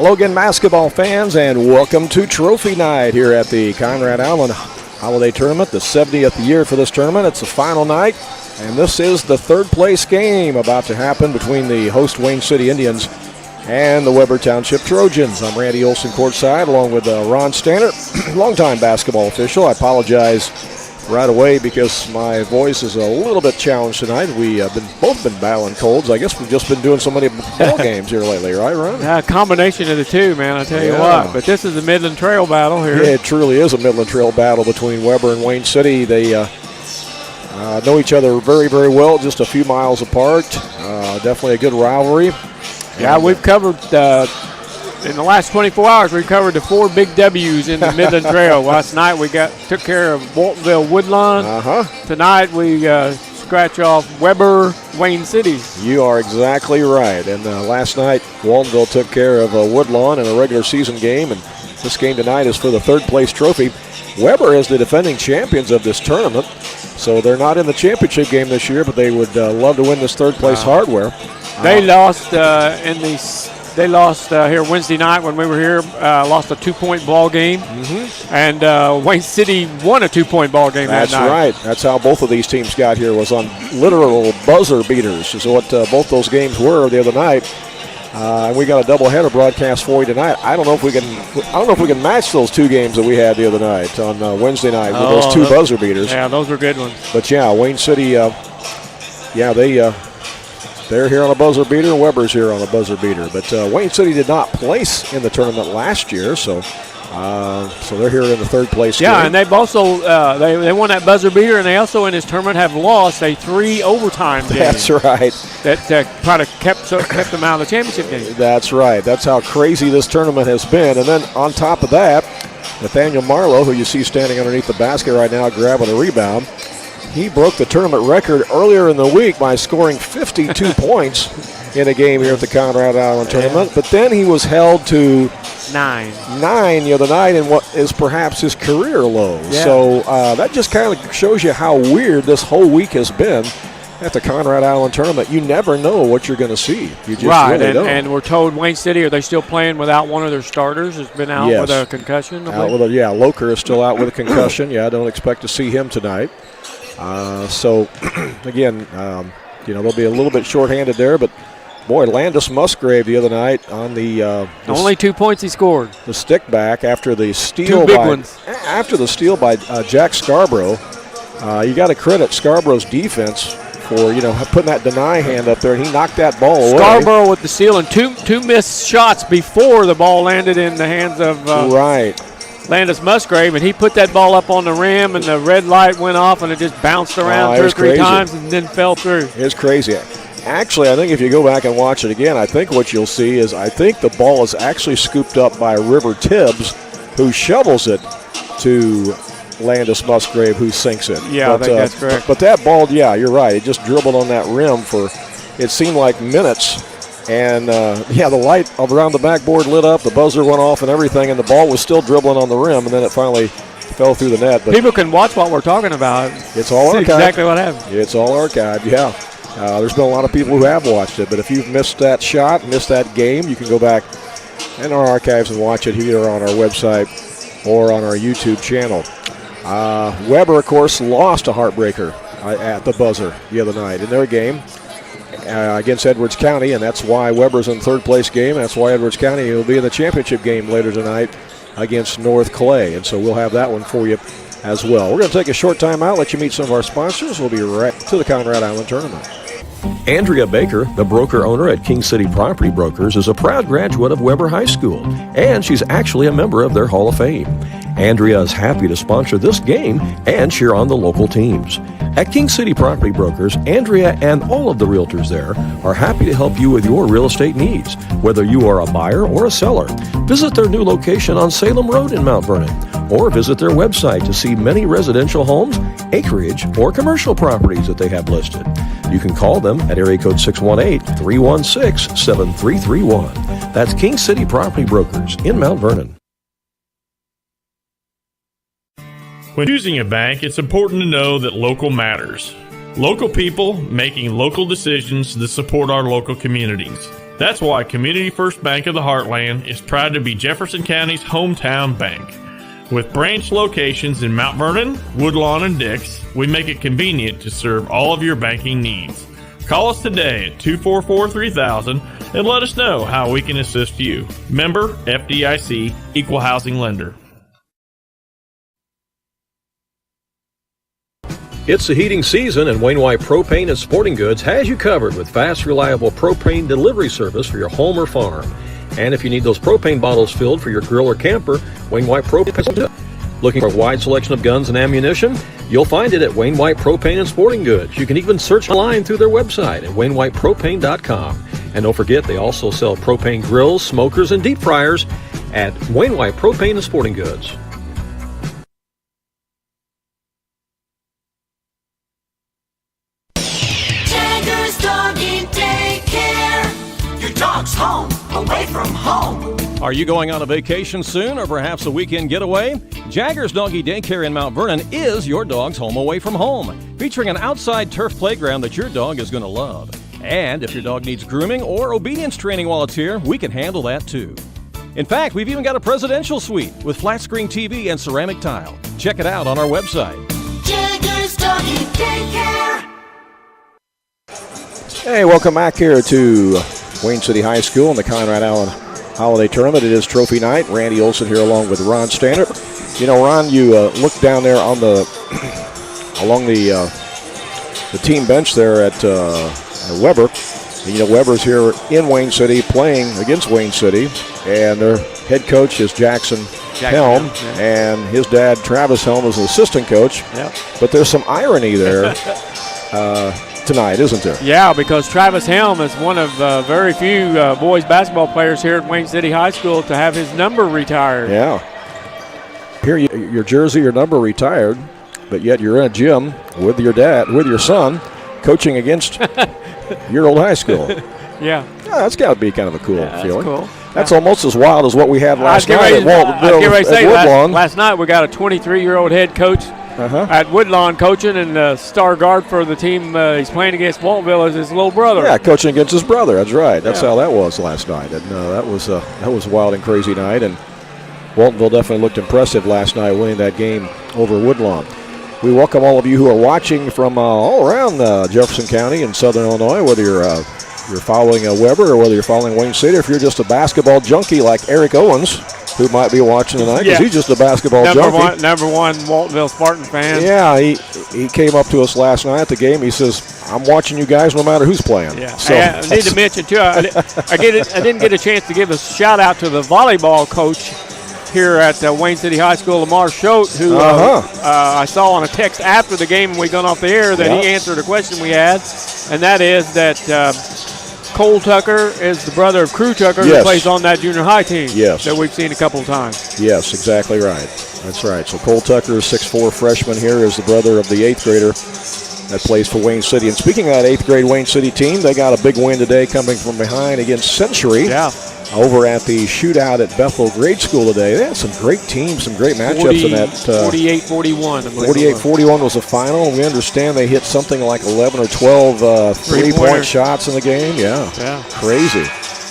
Hello again, basketball fans, and welcome to Trophy Night here at the Conrad Allen Holiday Tournament, the 70th year for this tournament. It's the final night, and this is the third-place game about to happen between the host Wayne City Indians and the Weber Township Trojans. I'm Randy Olson courtside, along with Ron Stanner, longtime basketball official. I apologize right away because my voice is a little bit challenged tonight. We have both been battling colds. I guess we've just been doing so many ball games here lately, right, Ron? A combination of the two, man, I tell you what. But this is the Midland Trail battle here. Yeah, it truly is a Midland Trail battle between Weber and Wayne City. They know each other very, very well, just a few miles apart. Definitely a good rivalry. Yeah, we've covered in the last 24 hours, we covered the 4 big W's in the Midland Trail. Last night we took care of Waltonville Woodlawn. Tonight we scratch off Weber, Wayne City. You are exactly right. And last night Waltonville took care of Woodlawn in a regular season game, and this game tonight is for the third place trophy. Weber is the defending champions of this tournament, so they're not in the championship game this year, but they would love to win this third place hardware. They lost They lost here Wednesday night when we were here, lost a 2-point ball game. And Wayne City won a 2-point ball game that night. That's right. That's how both of these teams got here, was on literal buzzer beaters is what both those games were the other night. And we got a doubleheader broadcast for you tonight. I don't know if we can match those 2 games that we had the other night on Wednesday night with those 2 buzzer beaters. Yeah, those were good ones. But yeah, Wayne City, they're here on a buzzer beater, and Weber's here on a buzzer beater. But Wayne City did not place in the tournament last year, so they're here in the third place game. And they've also they won that buzzer beater, and they also in this tournament have lost a 3 overtime game. That's right. That kind of kept them out of the championship game. That's right. That's how crazy this tournament has been. And then on top of that, Nathaniel Marlowe, who you see standing underneath the basket right now, grabbing a rebound. He broke the tournament record earlier in the week by scoring 52 points in a game here at the Conrad Allen tournament. But then he was held to 9 the other night in what is perhaps his career low. Yeah. So that just kind of shows you how weird this whole week has been at the Conrad Allen tournament. You never know what you're going to see. You just really don't. And we're told Wayne City, are they still playing without one of their starters? Has been out with a concussion? Loker is still out with a concussion. I don't expect to see him tonight. So, again, they'll be a little bit shorthanded there, but boy, Landis Musgrave the other night on the only 2 points he scored. The stick back after the steal 2 big ones. After the steal by Jack Scarborough. You got to credit Scarborough's defense for putting that deny hand up there, and he knocked that ball away. Scarborough with the steal and two missed shots before the ball landed in the hands of Landis Musgrave, and he put that ball up on the rim, and the red light went off, and it just bounced around 2 or 3 times and then fell through. It's crazy. Actually, I think if you go back and watch it again, I think what you'll see is I think the ball is actually scooped up by River Tibbs, who shovels it to Landis Musgrave, who sinks it. Yeah, I think that's correct. But that ball, you're right. It just dribbled on that rim for, it seemed like minutes. And, the light around the backboard lit up, the buzzer went off and everything, and the ball was still dribbling on the rim, and then it finally fell through the net. But people can watch what we're talking about. It's all archived. Exactly what happened. It's all archived, yeah. There's been a lot of people who have watched it, but if you've missed that shot, missed that game, you can go back in our archives and watch it either on our website or on our YouTube channel. Weber, of course, lost a heartbreaker at the buzzer the other night in their game against Edwards County, and that's why Weber's in third place game. That's why Edwards County will be in the championship game later tonight against North Clay, and so we'll have that one for you as well. We're going to take a short time out, let you meet some of our sponsors. We'll be right to the Conrad Allen tournament. Andrea Baker, the broker-owner at King City Property Brokers, is a proud graduate of Weber High School, and she's actually a member of their Hall of Fame. Andrea is happy to sponsor this game and cheer on the local teams. At King City Property Brokers, Andrea and all of the realtors there are happy to help you with your real estate needs, whether you are a buyer or a seller. Visit their new location on Salem Road in Mount Vernon, or visit their website to see many residential homes, acreage, or commercial properties that they have listed. You can call them at area code 618-316-7331. That's King City Property Brokers in Mount Vernon. When choosing a bank, it's important to know that local matters. Local people making local decisions that support our local communities. That's why Community First Bank of the Heartland is proud to be Jefferson County's hometown bank. With branch locations in Mount Vernon, Woodlawn, and Dix, we make it convenient to serve all of your banking needs. Call us today at 244-3000 and let us know how we can assist you. Member FDIC, Equal Housing Lender. It's the heating season, and Wainwright Propane and Sporting Goods has you covered with fast, reliable propane delivery service for your home or farm. And if you need those propane bottles filled for your grill or camper, Wainwright Propane. Looking for a wide selection of guns and ammunition? You'll find it at Wainwright Propane and Sporting Goods. You can even search online through their website at wainwrightpropane.com. And don't forget, they also sell propane grills, smokers, and deep fryers at Wainwright Propane and Sporting Goods. Dog's home, away from home. Are you going on a vacation soon, or perhaps a weekend getaway? Jagger's Doggy Daycare in Mount Vernon is your dog's home away from home, featuring an outside turf playground that your dog is going to love. And if your dog needs grooming or obedience training while it's here, we can handle that too. In fact, we've even got a presidential suite with flat screen TV and ceramic tile. Check it out on our website. Jagger's Doggy Daycare. Hey, welcome back here to Wayne City High School in the Conrad Allen Holiday Tournament. It is trophy night. Randy Olson here along with Ron Stannard. You know, Ron, you look down there on the along the team bench there at Weber. And, you know, Weber's here in Wayne City playing against Wayne City, and their head coach is Jackson Helm, and his dad Travis Helm is an assistant coach. Yep. But there's some irony there. Tonight, isn't there? Yeah, because Travis Helm is one of very few boys basketball players here at Wayne City High School to have his number retired. Yeah. Here, your jersey, your number retired, but yet you're in a gym with your dad, with your son, coaching against your old high school. Yeah. That's got to be kind of a cool feeling. Cool. That's almost as wild as what we had last night at Woodlawn. Last night we got a 23-year-old head coach at Woodlawn coaching, and the star guard for the team he's playing against Waltonville is his little brother. Yeah, coaching against his brother. That's right. That's how that was last night. And that was a wild and crazy night. And Waltonville definitely looked impressive last night, winning that game over Woodlawn. We welcome all of you who are watching from all around Jefferson County and Southern Illinois, whether you're following Weber or whether you're following Wayne City, or if you're just a basketball junkie like Eric Owens, who might be watching tonight because he's just a basketball junkie. Number one Waltonville Spartan fan. Yeah, he came up to us last night at the game. He says, I'm watching you guys no matter who's playing. Yeah. So I need to mention, too, I didn't get a chance to give a shout-out to the volleyball coach here at Wayne City High School, Lamar Schote, who I saw on a text after the game when we got off the air that he answered a question we had, and that is that Cole Tucker is the brother of Crew Tucker, who plays on that junior high team that we've seen a couple of times. Yes, exactly right. That's right. So Cole Tucker, 6'4" freshman here, is the brother of the 8th grader that plays for Wayne City. And speaking of that 8th grade Wayne City team, they got a big win today coming from behind against Century. Yeah. Over at the shootout at Bethel Grade School today. They had some great teams, some great matchups in that. 48-41. 48-41 was the final. We understand they hit something like 11 or 12 three-point shots in the game. Yeah. Crazy.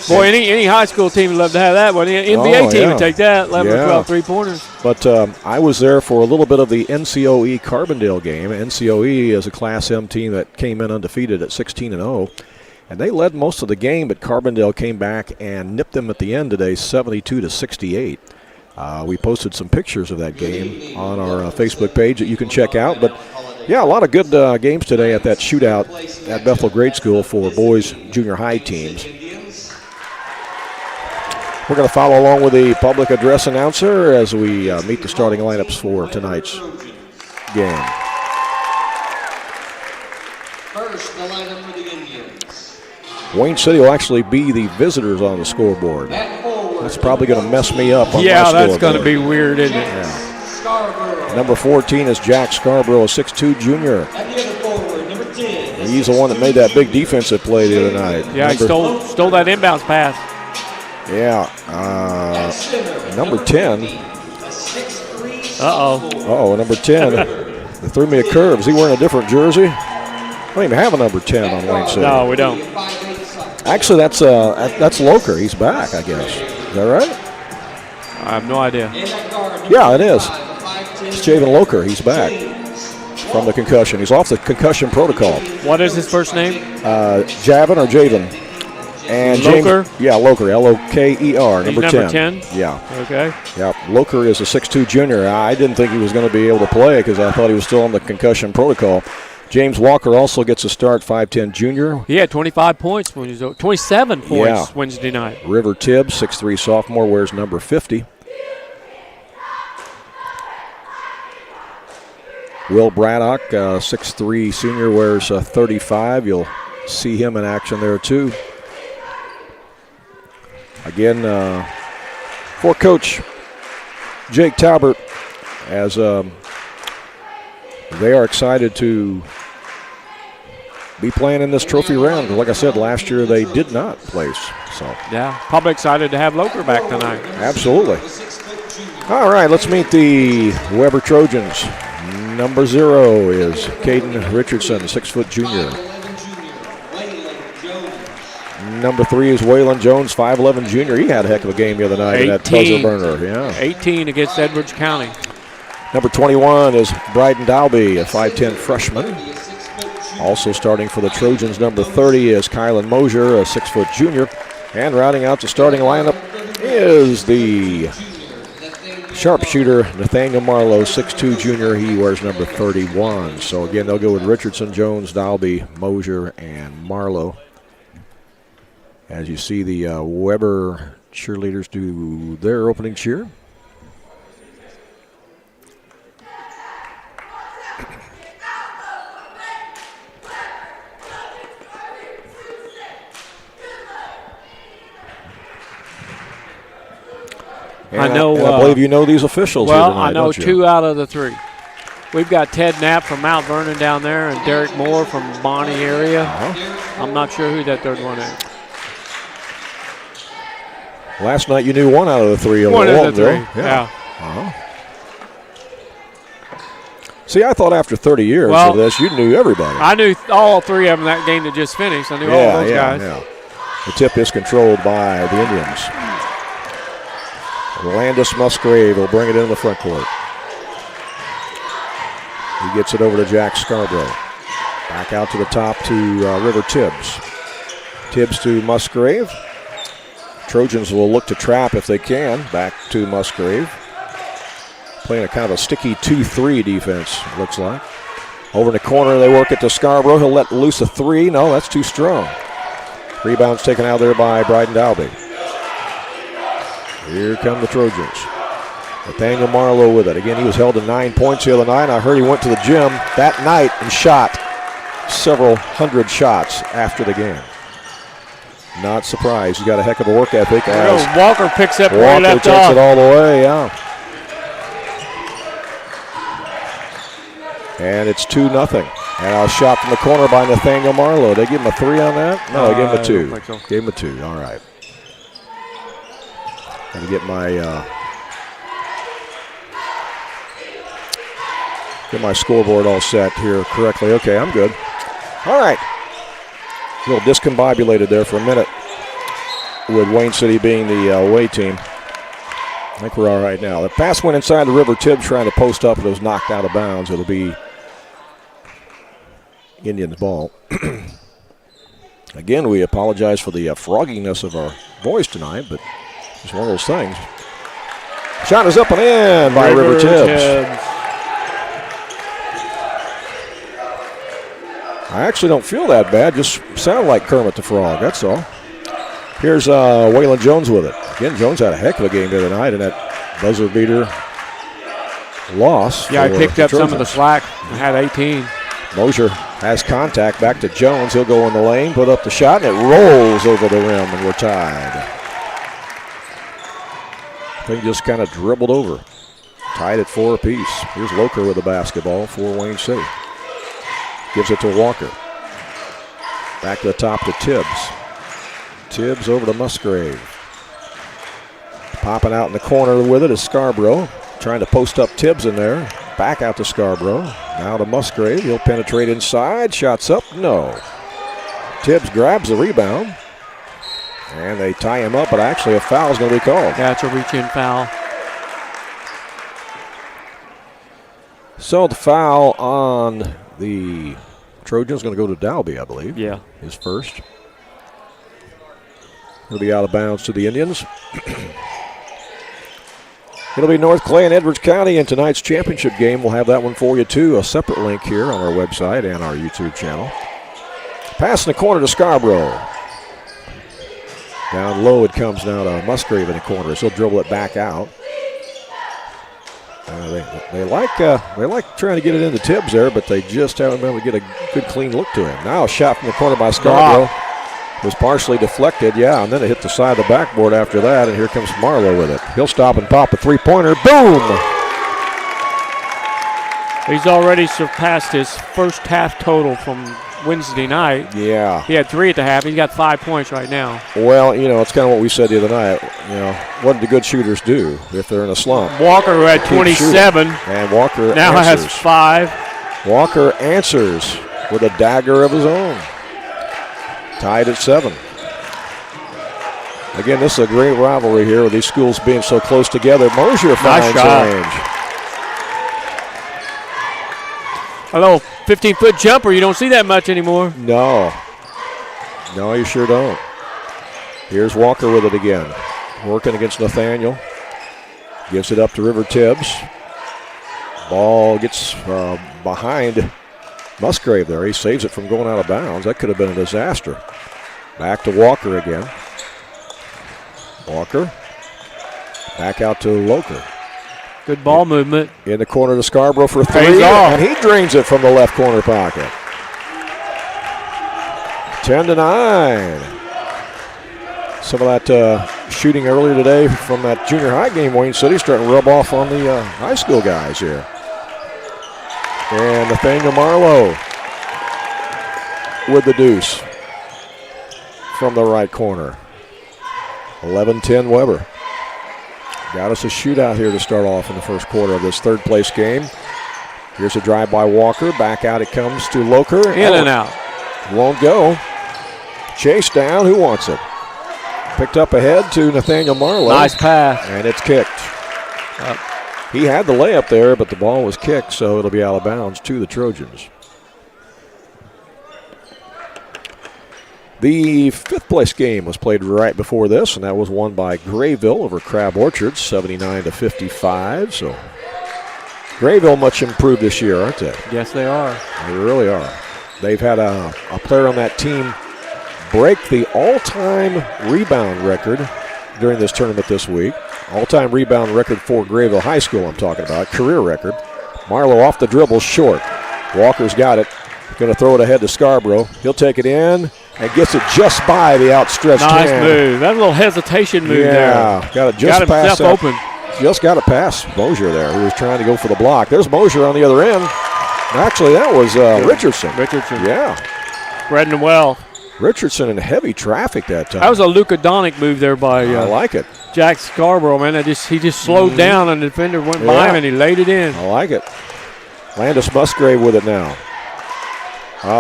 Boy, any high school team would love to have that one. The NBA team would take that, 11 or 12 three-pointers. But I was there for a little bit of the NCOE Carbondale game. NCOE is a Class M team that came in undefeated at 16-0. And they led most of the game, but Carbondale came back and nipped them at the end today, 72-68. We posted some pictures of that game on our Facebook page that you can check out. But, yeah, a lot of good games today at that shootout at Bethel Grade School for boys junior high teams. We're going to follow along with the public address announcer as we meet the starting lineups for tonight's game. First, the lineup for the Indians. Wayne City will actually be the visitors on the scoreboard. That's probably going to mess me up on my scoreboard. Yeah, that's going to be weird, isn't it? Yeah. Number 14 is Jack Scarborough, a 6'2" junior. He's the one that made that big defensive play the other night. Yeah, he stole that inbounds pass. Yeah. Number 10. Number 10. They threw me a curve. Is he wearing a different jersey? I don't even have a number 10 on Wayne City. No, we don't. Actually, that's Loker. He's back, I guess. Is that right? I have no idea. Yeah, it is. It's Javen Loker. He's back from the concussion. He's off the concussion protocol. What is his first name? Javin or Javen. And Loker? James, yeah, Loker, L-O-K-E-R, number 10. Number 10? Yeah. Okay. Yeah, Loker is a 6'2 junior. I didn't think he was going to be able to play because I thought he was still on the concussion protocol. James Walker also gets a start, 5'10 junior. He had 25 points when he was 27 points Wednesday night. River Tibbs, 6'3 sophomore, wears number 50. Will Braddock, 6'3 senior, wears 35. You'll see him in action there too. Again, for Coach Jake Talbert, as they are excited to be playing in this trophy round. Like I said, last year they did not place. So yeah, probably excited to have Loker back tonight. Absolutely. All right, let's meet the Weber Trojans. Number 0 is Caden Richardson, 6' junior. Number 3 is Waylon Jones, 5'11 junior. He had a heck of a game the other night in that buzzer burner. Yeah. 18 against Edwards County. Number 21 is Bryden Dalby, a 5'10 freshman. Also starting for the Trojans, number 30 is Kylan Mosier, a 6' junior. And rounding out the starting lineup is the sharpshooter Nathaniel Marlowe, 6'2 junior. He wears number 31. So again, they'll go with Richardson, Jones, Dalby, Mosier, and Marlowe. As you see the Weber cheerleaders do their opening cheer. And I believe you know these officials here tonight, I know don't you? 2 out of the 3. We've got Ted Knapp from Mount Vernon down there and Derek Moore from Bonnie area. I'm not sure who that third one is. Last night you knew 1 out of the 3. One out of the 3, yeah. See, I thought after 30 years of this, you knew everybody. I knew all 3 of them that game that just finished. I knew all those guys. Yeah. The tip is controlled by the Indians. Landis Musgrave will bring it in the front court. He gets it over to Jack Scarborough. Back out to the top to River Tibbs. Tibbs to Musgrave. Trojans will look to trap if they can. Back to Musgrave. Playing a kind of a sticky 2-3 defense, looks like. Over in the corner, they work it to Scarborough. He'll let loose a 3. No, that's too strong. Rebound's taken out there by Bryden Dalby. Here come the Trojans. Nathaniel Marlowe with it. Again, he was held to 9 points the other night. I heard he went to the gym that night and shot several hundred shots after the game. Not surprised. He's got a heck of a work ethic. As Walker picks up where he left takes off. it all the way, yeah. And it's 2-0. And a shot from the corner by Nathaniel Marlowe. They give him a 3 on that? No, they gave him a 2. I don't think so. Gave him a 2. All right. Got to get my scoreboard all set here correctly. Okay, I'm good. All right. A little discombobulated there for a minute with Wayne City being the away team. I think we're all right now. The pass went inside the River. Tibbs trying to post up, and it was knocked out of bounds. It'll be Indians ball. Again, we apologize for the frogginess of our voice tonight, but it's one of those things. Shot is up and in by River Tibbs. I actually don't feel that bad, just sound like Kermit the Frog, that's all. Here's Waylon Jones with it. Again, Jones had a heck of a game the other night in that buzzer beater loss. Yeah, he picked up some of the slack. I had 18. Mosier has contact back to Jones. He'll go in the lane, put up the shot, and it rolls over the rim, and we're tied. Thing just kind of dribbled over. Tied at 4 apiece. Here's Loker with the basketball for Wayne City. Gives it to Walker. Back to the top to Tibbs. Tibbs over to Musgrave. Popping out in the corner with it is Scarborough. Trying to post up Tibbs in there. Back out to Scarborough. Now to Musgrave. He'll penetrate inside. Shots up. No. Tibbs grabs the rebound. And they tie him up, but actually a foul is going to be called. That's a reach-in foul. So the foul on the Trojans is going to go to Dalby, I believe. Yeah. His first. He'll be out of bounds to the Indians. It'll be North Clay and Edwards County in tonight's championship game. We'll have that one for you, too. A separate link here on our website and our YouTube channel. Pass in the corner to Scarborough. Down low it comes now to Musgrave in the corner. So he'll dribble it back out. They like trying to get it into Tibbs there, but they just haven't been able to get a good, clean look to him. Now a shot from the corner by Scarborough. Was partially deflected, and then it hit the side of the backboard after that, and here comes Marlowe with it. He'll stop and pop a three-pointer. Boom! He's already surpassed his first half total from Wednesday night. Yeah. He had 3 at the half. He's got 5 points right now. Well, it's kind of what we said the other night. What do the good shooters do if they're in a slump? Walker, who had 27. And Walker now answers. has 5. Walker answers with a dagger of his own. Tied at 7. Again, this is a great rivalry here with these schools being so close together. Mosier finds the range. A little 15-foot jumper. You don't see that much anymore. No, you sure don't. Here's Walker with it again. Working against Nathaniel. Gives it up to River Tibbs. Ball gets behind Musgrave there. He saves it from going out of bounds. That could have been a disaster. Back to Walker again. Walker. Back out to Loker. Good ball movement. In the corner to Scarborough for 3. And he drains it from the left corner pocket. 10-9. Some of that shooting earlier today from that junior high game, Wayne City, starting to rub off on the high school guys here. And Nathaniel Marlowe with the deuce from the right corner. 11-10 Weber. Got us a shootout here to start off in the first quarter of this third-place game. Here's a drive by Walker. Back out it comes to Loker. In and out. Won't go. Chase down. Who wants it? Picked up ahead to Nathaniel Marlowe. Nice pass. And it's kicked. He had the layup there, but the ball was kicked, so it'll be out of bounds to the Trojans. The fifth-place game was played right before this, and that was won by Grayville over Crab Orchard, 79-55. So Grayville much improved this year, aren't they? Yes, they are. They really are. They've had a player on that team break the all-time rebound record during this tournament this week. All-time rebound record for Grayville High School, I'm talking about, career record. Marlowe off the dribble, short. Walker's got it. Going to throw it ahead to Scarborough. He'll take it in and gets it just by the outstretched hand. Nice move. That little hesitation move there. Yeah, got it just past himself open. Just got it past Mosier there, who was trying to go for the block. There's Mosier on the other end. Actually, that was Richardson. Yeah. Spreading them well. Richardson in heavy traffic that time. That was a Luka Doncic move there by I like it. Jack Scarborough, man. He just slowed down and the defender went by him and he laid it in. I like it. Landis Musgrave with it now.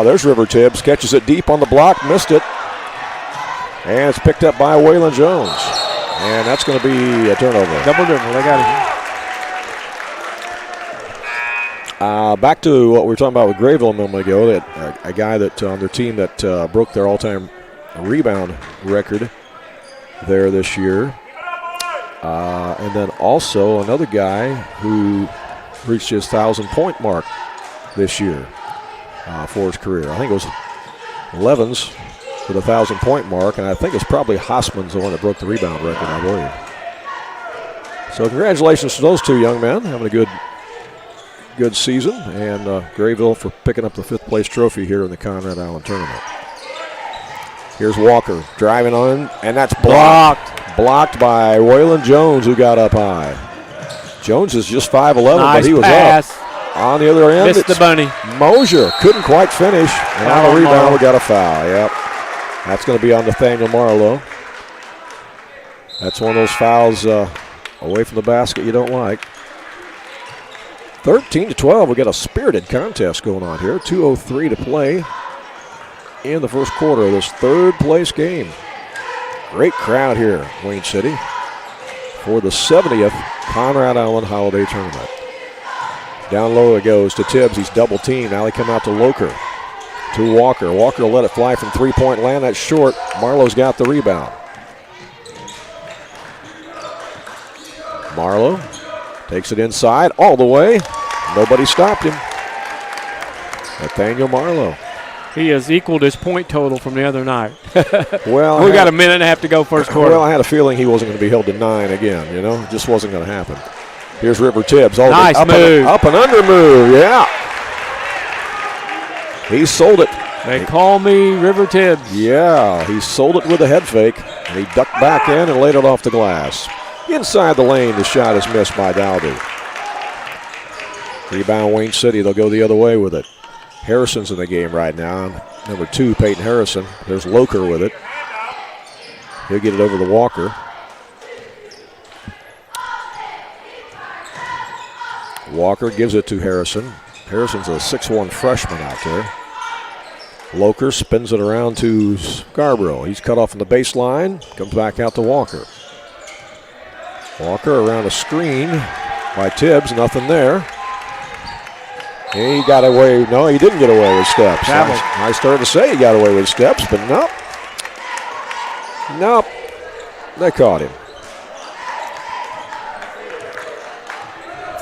There's River Tibbs. Catches it deep on the block. Missed it. And it's picked up by Waylon Jones. And that's going to be a turnover. Double dribble. They got it. Back to what we were talking about with Grayville a moment ago. That a guy that on their team that broke their all-time rebound record there this year. And then also another guy who reached his 1,000-point mark this year for his career. I think it was Levens with a 1,000-point mark, and I think it's probably Hossman's the one that broke the rebound record, I believe. So congratulations to those two young men having a good season, and Grayville for picking up the fifth-place trophy here in the Conrad Island tournament. Here's Walker driving on, and that's blocked. Blocked by Waylon Jones, who got up high. Jones is just 5'11", nice but he was pass. up. On the other end, missed the bunny. Mosier couldn't quite finish, and on a rebound, we got a foul. Yep, that's going to be on Nathaniel Marlowe. That's one of those fouls away from the basket you don't like. 13-12, we got a spirited contest going on here. 2:03 to play in the first quarter of this third-place game. Great crowd here, Wayne City, for the 70th Conrad Island Holiday Tournament. Down low it goes to Tibbs. He's double teamed. Now they come out to Loker. To Walker. Walker will let it fly from three-point land. That's short. Marlowe's got the rebound. Marlowe takes it inside all the way. Nobody stopped him. Nathaniel Marlowe. He has equaled his point total from the other night. Well, we got a minute and a half to go first quarter. Well, I had a feeling he wasn't going to be held to 9 again. You know, it just wasn't going to happen. Here's River Tibbs. Oh, nice move. Up and under move, yeah. He sold it. They call me River Tibbs. Yeah, he sold it with a head fake. And he ducked back in and laid it off the glass. Inside the lane, the shot is missed by Dalby. Rebound Wayne City. They'll go the other way with it. Harrison's in the game right now. Number 2, Peyton Harrison. There's Loker with it. He'll get it over to Walker. Walker gives it to Harrison. Harrison's a 6'1 freshman out there. Loker spins it around to Scarborough. He's cut off on the baseline. Comes back out to Walker. Walker around a screen by Tibbs. Nothing there. He got away. No, he didn't get away with steps. I started to say he got away with steps, but nope. Nope. They caught him.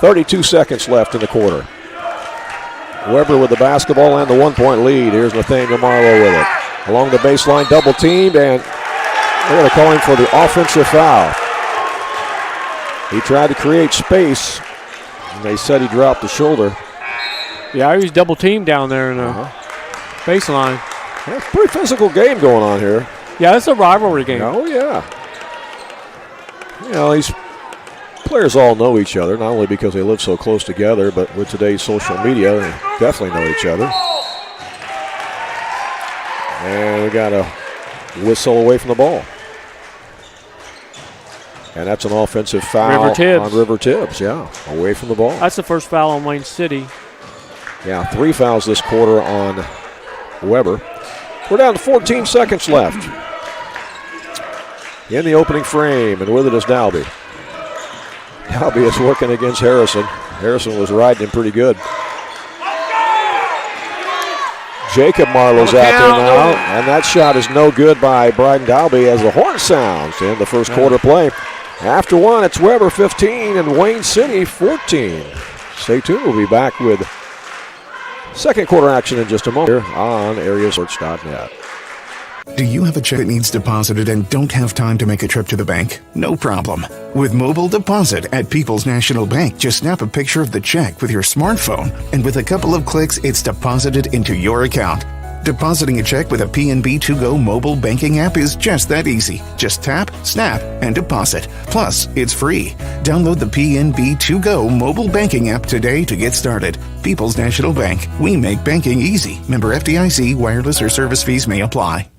32 seconds left in the quarter. Weber with the basketball and the 1-point lead. Here's Nathaniel Marlowe with it. Along the baseline, double teamed, and they're going to call him for the offensive foul. He tried to create space, and they said he dropped the shoulder. Yeah, he was double teamed down there in the baseline. Yeah, it's a pretty physical game going on here. Yeah, it's a rivalry game. Oh, yeah. You know, these players all know each other, not only because they live so close together, but with today's social media, they definitely know each other. And we got a whistle away from the ball. And that's an offensive foul on River Tibbs, yeah, away from the ball. That's the first foul on Wayne City. Yeah, 3 fouls this quarter on Weber. We're down to 14 seconds left. In the opening frame, and with it is Dalby. Dalby is working against Harrison. Harrison was riding him pretty good. Jacob Marlowe's out there now, and that shot is no good by Bryden Dalby as the horn sounds in the first quarter play. After 1, it's Weber 15 and Wayne City 14. Stay tuned. We'll be back with second quarter action in just a moment here on AreaSports.net. Do you have a check that needs deposited and don't have time to make a trip to the bank? No problem. With Mobile Deposit at People's National Bank, just snap a picture of the check with your smartphone, and with a couple of clicks, it's deposited into your account. Depositing a check with a PNB 2Go mobile banking app is just that easy. Just tap, snap, and deposit. Plus, it's free. Download the PNB 2Go mobile banking app today to get started. People's National Bank. We make banking easy. Member FDIC. Wireless or service fees may apply.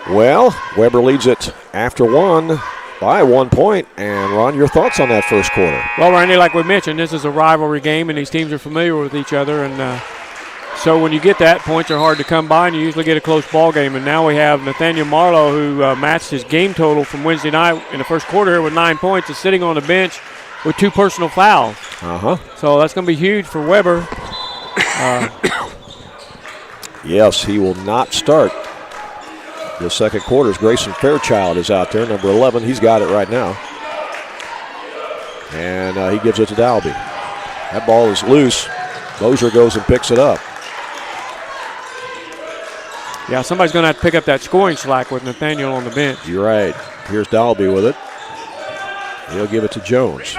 Well, Weber leads it after 1 by 1 point. And, Ron, your thoughts on that first quarter? Well, Randy, like we mentioned, this is a rivalry game, and these teams are familiar with each other. And so when you get that, points are hard to come by, and you usually get a close ball game. And now we have Nathaniel Marlowe, who matched his game total from Wednesday night in the first quarter here with 9 points, is sitting on the bench with 2 personal fouls. So that's going to be huge for Weber. Yes, he will not start the second quarter. Grayson Fairchild is out there, number 11. He's got it right now. And he gives it to Dalby. That ball is loose. Mosier goes and picks it up. Yeah, somebody's going to have to pick up that scoring slack with Nathaniel on the bench. You're right. Here's Dalby with it. He'll give it to Jones.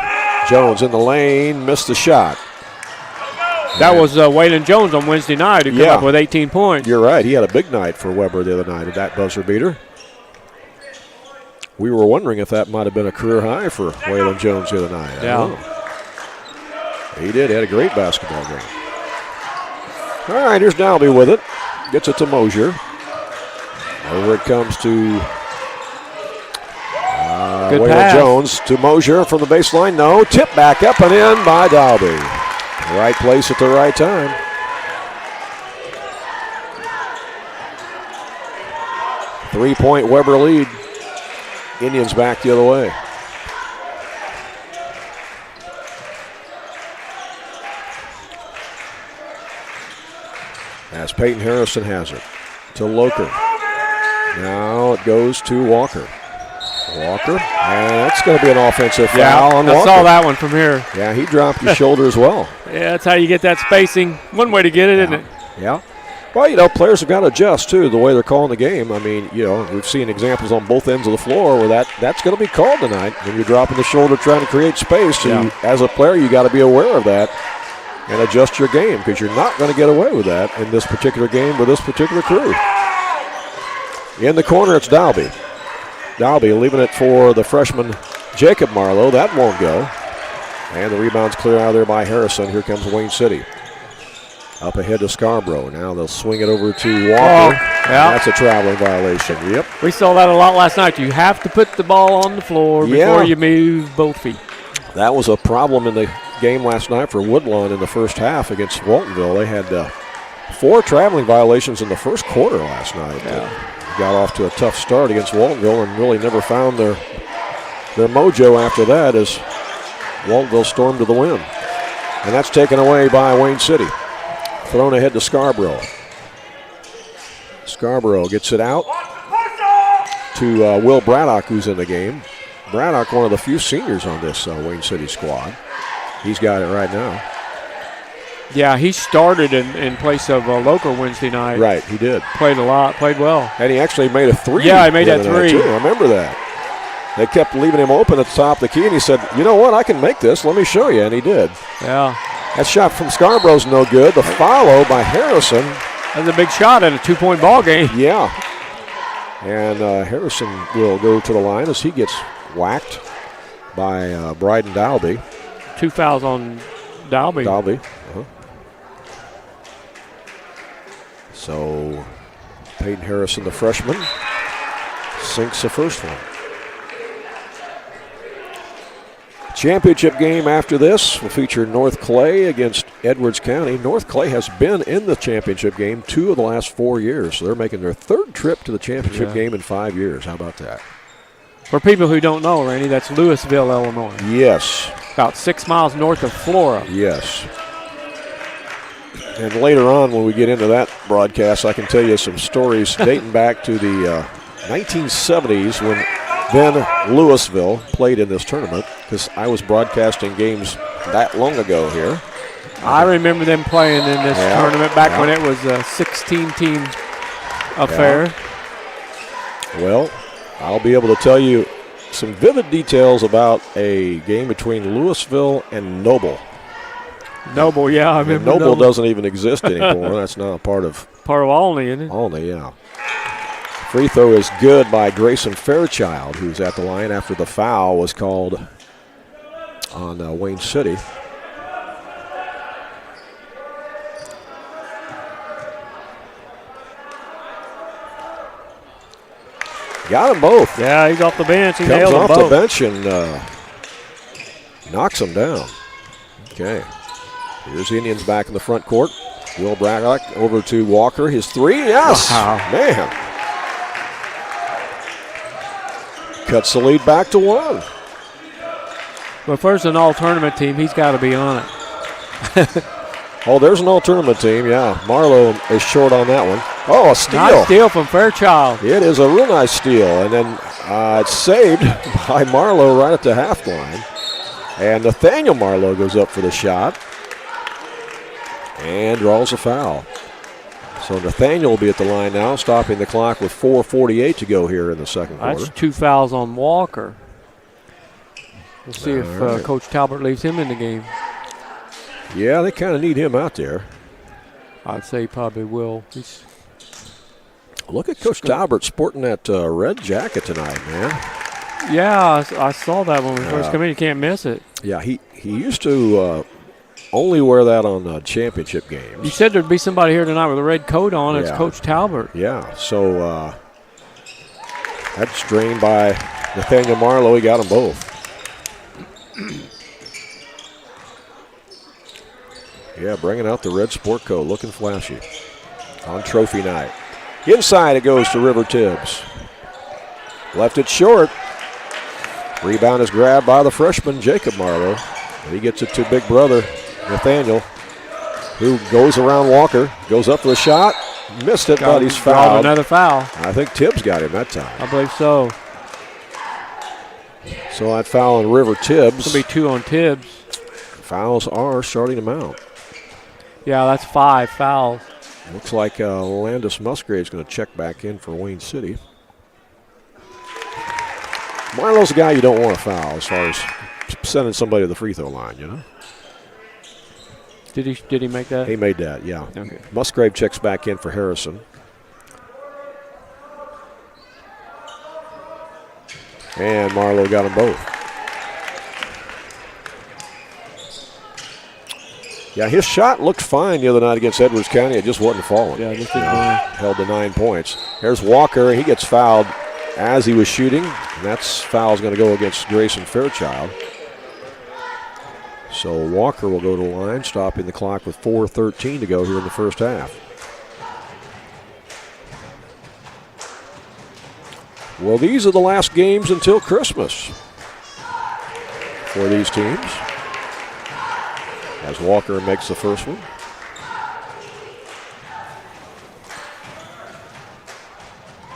Jones in the lane, missed the shot. That was Waylon Jones on Wednesday night who came up with 18 points. You're right. He had a big night for Weber the other night at that buzzer beater. We were wondering if that might have been a career high for Waylon Jones the other night. I don't know. He did. He had a great basketball game. All right, here's Dalby with it. Gets it to Mosier. Over it comes to Waylon Jones to Mosier from the baseline. No. Tip back up and in by Dalby. Right place at the right time. 3-point Weber lead. Indians back the other way. As Peyton Harrison has it to Loker. Now it goes to Walker. Walker, and that's going to be an offensive foul on Walker. I saw that one from here. Yeah, he dropped his shoulder as well. Yeah, that's how you get that spacing. One way to get it, isn't it? Yeah. Well, players have got to adjust, too, the way they're calling the game. I mean, we've seen examples on both ends of the floor where that's going to be called tonight. When you're dropping the shoulder trying to create space, so as a player, you got to be aware of that and adjust your game because you're not going to get away with that in this particular game with this particular crew. In the corner, it's Dalby. Dalby leaving it for the freshman Jacob Marlowe. That won't go. And the rebound's clear out of there by Harrison. Here comes Wayne City. Up ahead to Scarborough. Now they'll swing it over to Walker. That's a traveling violation. Yep. We saw that a lot last night. You have to put the ball on the floor before you move both feet. That was a problem in the game last night for Woodlawn in the first half against Waltonville. They had 4 traveling violations in the first quarter last night. Got off to a tough start against Waltonville and really never found their mojo after that as Waltonville stormed to the win. And that's taken away by Wayne City. Thrown ahead to Scarborough. Scarborough gets it out to Will Braddock, who's in the game. Braddock, one of the few seniors on this Wayne City squad. He's got it right now. Yeah, he started in place of Loker Wednesday night. Right, he did. Played a lot, played well. And he actually made a 3. Yeah, he made that 3. Too. I remember that. They kept leaving him open at the top of the key, and he said, you know what, I can make this. Let me show you, and he did. Yeah. That shot from Scarborough's no good. The follow by Harrison. That's a big shot at a 2-point ball game. Yeah. And Harrison will go to the line as he gets whacked by Bryden Dalby. 2 fouls on Dalby. So Peyton Harrison, the freshman, sinks the first one. Championship game after this will feature North Clay against Edwards County. North Clay has been in the championship game 2 of the last 4 years, so they're making their 3rd trip to the championship game in 5 years. How about that? For people who don't know, Randy, that's Louisville, Illinois. Yes. About 6 miles north of Flora. Yes. And later on, when we get into that broadcast, I can tell you some stories dating back to the 1970s when then Louisville played in this tournament, because I was broadcasting games that long ago here. I remember them playing in this tournament back when it was a 16-team affair. Well, I'll be able to tell you some vivid details about a game between Louisville and Noble. Noble, yeah, I remember. Noble doesn't even exist anymore. That's not a part of Olney, isn't it? Olney, yeah. Free throw is good by Grayson Fairchild, who's at the line after the foul was called on Wayne City. Got them both. Yeah, he's off the bench. He comes nailed them off both. the bench and knocks them down. Okay. Here's the Indians back in the front court. Will Braddock over to Walker. His 3. Yes. Wow. Man. Cuts the lead back to 1. Well, first an all-tournament team, he's got to be on it. Oh, there's an all-tournament team, yeah. Marlowe is short on that one. Oh, a steal. Nice steal from Fairchild. It is a real nice steal. And then it's saved by Marlowe right at the half line. And Nathaniel Marlowe goes up for the shot and draws a foul. So Nathaniel will be at the line now, stopping the clock with 4:48 to go here in the second quarter. That's 2 fouls on Walker. We'll see if Coach Talbert leaves him in the game. Yeah, they kind of need him out there. I'd say he probably will. Look at Coach Talbert sporting that red jacket tonight, man. Yeah, I saw that when we first come in. You can't miss it. Yeah, he used to only wear that on championship games. You said there'd be somebody here tonight with a red coat on. It's Coach Talbert. Yeah, so that's drained by Nathaniel Marlowe. He got them both. Yeah, bringing out the red sport coat, looking flashy on trophy night. Inside it goes to River Tibbs. Left it short. Rebound is grabbed by the freshman, Jacob Marlowe. And he gets it to big brother, Nathaniel, who goes around Walker, goes up for the shot. Missed it, but he's fouled. Another foul. I think Tibbs got him that time. I believe so. So that foul on River Tibbs. It'll be 2 on Tibbs. Fouls are starting to mount. Yeah, that's 5 fouls. Looks like Landis Musgrave's going to check back in for Wayne City. Marlowe's a guy you don't want to foul as far as sending somebody to the free throw line, you know? Did he make that? He made that, yeah. Okay. Musgrave checks back in for Harrison. And Marlowe got them both. Yeah, his shot looked fine the other night against Edwards County. It just wasn't falling. Yeah, just held to 9 points. Here's Walker. He gets fouled as he was shooting. And that's foul's going to go against Grayson Fairchild. So Walker will go to the line, stopping the clock with 4:13 to go here in the first half. Well, these are the last games until Christmas for these teams. As Walker makes the first one.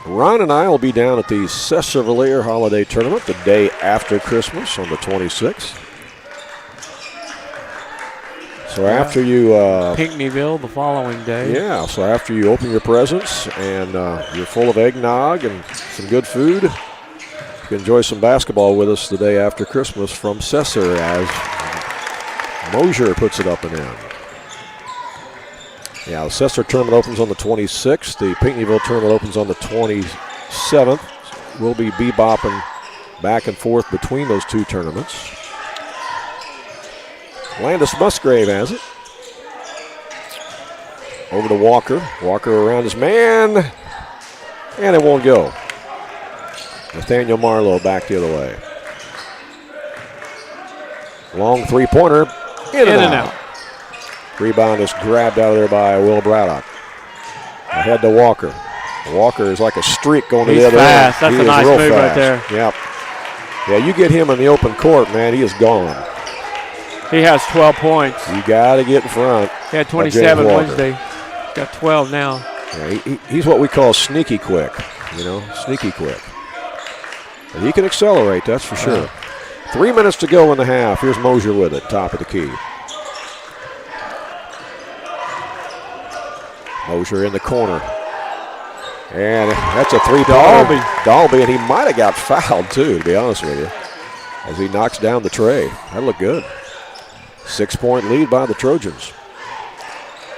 Ron and I will be down at the Cesar Vallejo Holiday Tournament the day after Christmas on the 26th. So after you... Pinckneyville the following day. Yeah, so after you open your presents and you're full of eggnog and some good food, you can enjoy some basketball with us the day after Christmas from Cesar as Mosier puts it up and in. Yeah, the Cesar tournament opens on the 26th. The Pinckneyville tournament opens on the 27th. We'll be bebopping back and forth between those two tournaments. Landis Musgrave has it. Over to Walker. Walker around his man. And it won't go. Nathaniel Marlowe back the other way. Long three-pointer. In and out. Rebound is grabbed out of there by Will Braddock. Ahead to Walker. Walker is like a streak going to the other end. That's a nice move right there. Yep. Yeah, you get him in the open court, man, he is gone. He has 12 points. You got to get in front. He had 27 Wednesday. He's got 12 now. Yeah, he's what we call sneaky quick, sneaky quick. But he can accelerate, that's for sure. 3 minutes to go in the half. Here's Mosier with it, top of the key. Mosier in the corner. And that's a three-pointer. Dalby, and he might have got fouled too, to be honest with you, as he knocks down the tray. That looked good. 6-point lead by the Trojans.